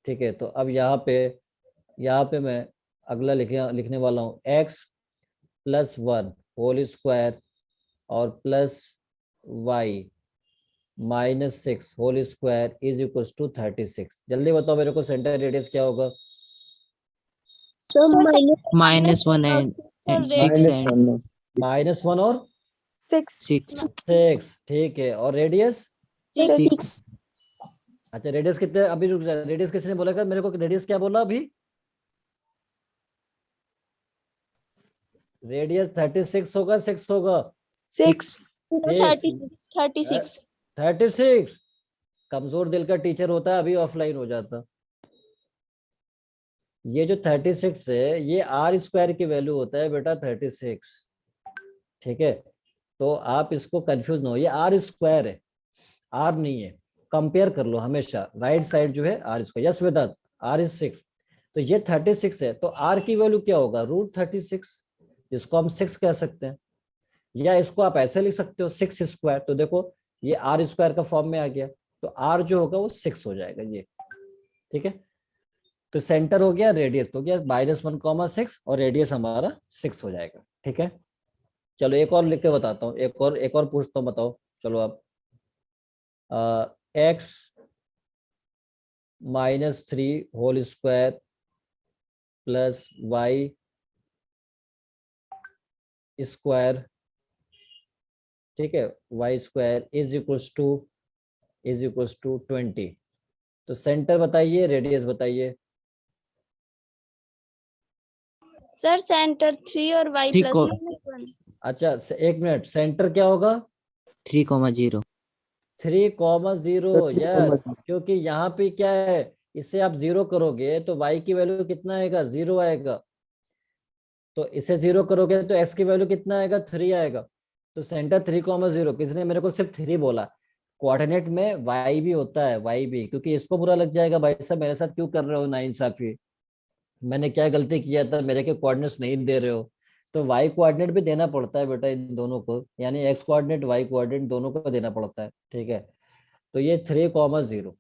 ठीक है। तो अब यहाँ पे मैं अगला लिखने वाला हूँ, x प्लस 1 होल स्क्वायर और plus y -6 whole square is equal to 36। जल्दी बताओ मेरे को सेंटर रेडियस क्या होगा? -1 and 6 and -1 और 6। 6, ठीक है। और रेडियस? 6। अच्छा, रेडियस कितने, अभी रुक जाए, रेडियस किसने बोला था मेरे को, रेडियस क्या बोला अभी? रेडियस 36 होगा, 6 होगा? 6. 36. 36। कमजोर दिल का टीचर होता है, अभी ऑफलाइन हो जाता। ये जो 36 है ये आर स्क्वायर की वैल्यू होता है बेटा 36। ठीक है, तो आप इसको कंफ्यूज ना हो, ये आर स्क्वायर है, आर नहीं है। कंपेयर कर लो हमेशा, राइट साइड जो है R square. Yes Vedant, R is 6, तो ये 36 है, तो आर की वैल्यू क्या होगा, √36, जिसको हम 6 कह सकते हैं। या इसको आप ऐसे लिख सकते हो 6 स्क्वायर, तो देखो ये आर स्क्वायर का फॉर्म में आ गया, तो आर जो होगा वो 6 हो जाएगा ये। ठीक है, तो सेंटर हो गया, रेडियस हो गया -1,6 और रेडियस हमारा 6 हो जाएगा। ठीक है, चलो एक और लिख के बताता हूँ, एक और पूछता हूँ, बताओ। चलो आप x -3 whole square plus y square, ठीक है, y square is equals to 20। तो सेंटर बताइए, रेडियस बताइए। सर सेंटर 3 और y Three प्लस को- -1। अच्छा एक मिनट, सेंटर क्या होगा, 3,0. 3,0। यस, क्योंकि यहाँ पे क्या है, इसे आप 0 करोगे तो y की वैल्यू कितना आएगा, 0 आएगा। तो इसे 0 करोगे तो x की वैल्यू कितना आएगा, 3 आएगा। तो सेंटर 3,0। किसने मेरे को सिर्फ 3 बोला, कोऑर्डिनेट में y भी होता है, y भी, क्योंकि इसको बुरा लग जाएगा, भाई साहब मेरे साथ क्यों कर रहे हो नाइंसाफी, मैंने क्या गलती किया था, मेरे के कोऑर्डिनेट्स नहीं दे रहे हो। तो y कोऑर्डिनेट भी देना पड़ता है बेटा इन दोनों को, यानी x कोऑर्डिनेट y कोऑर्डिनेट दोनों को देना पड़ता है। ठीक है, तो ये 3,0,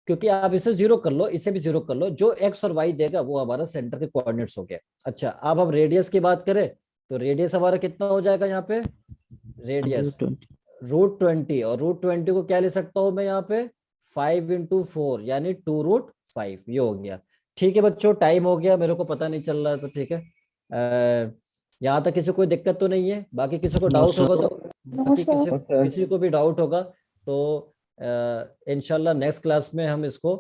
क्योंकि आप इसे 0 कर लो, इसे भी 0 कर लो, जो x और y देगा वो हमारा सेंटर के कोऑर्डिनेट्स हो गया। अच्छा, अब हम रेडियस की बात करें तो रेडियस हमारा कितना हो जाएगा यहाँ पे, रेडियस √20, और √20 को क्या ले सकता हूँ मैं यहाँ पे, 5 × 4 यानी 2√5, ये हो गया। ठीक है बच्चों, टाइम हो गया, मेरे को पता नहीं चल रहा था। ठीक है, यहाँ तक किसी को कोई दिक्कत तो नहीं है, बाकी किसी को No, डाउट sir. होगा तो, बाकी किसी को भी डाउट होगा तो इंशाल्लाह नेक्स्ट क्लास में हम इसको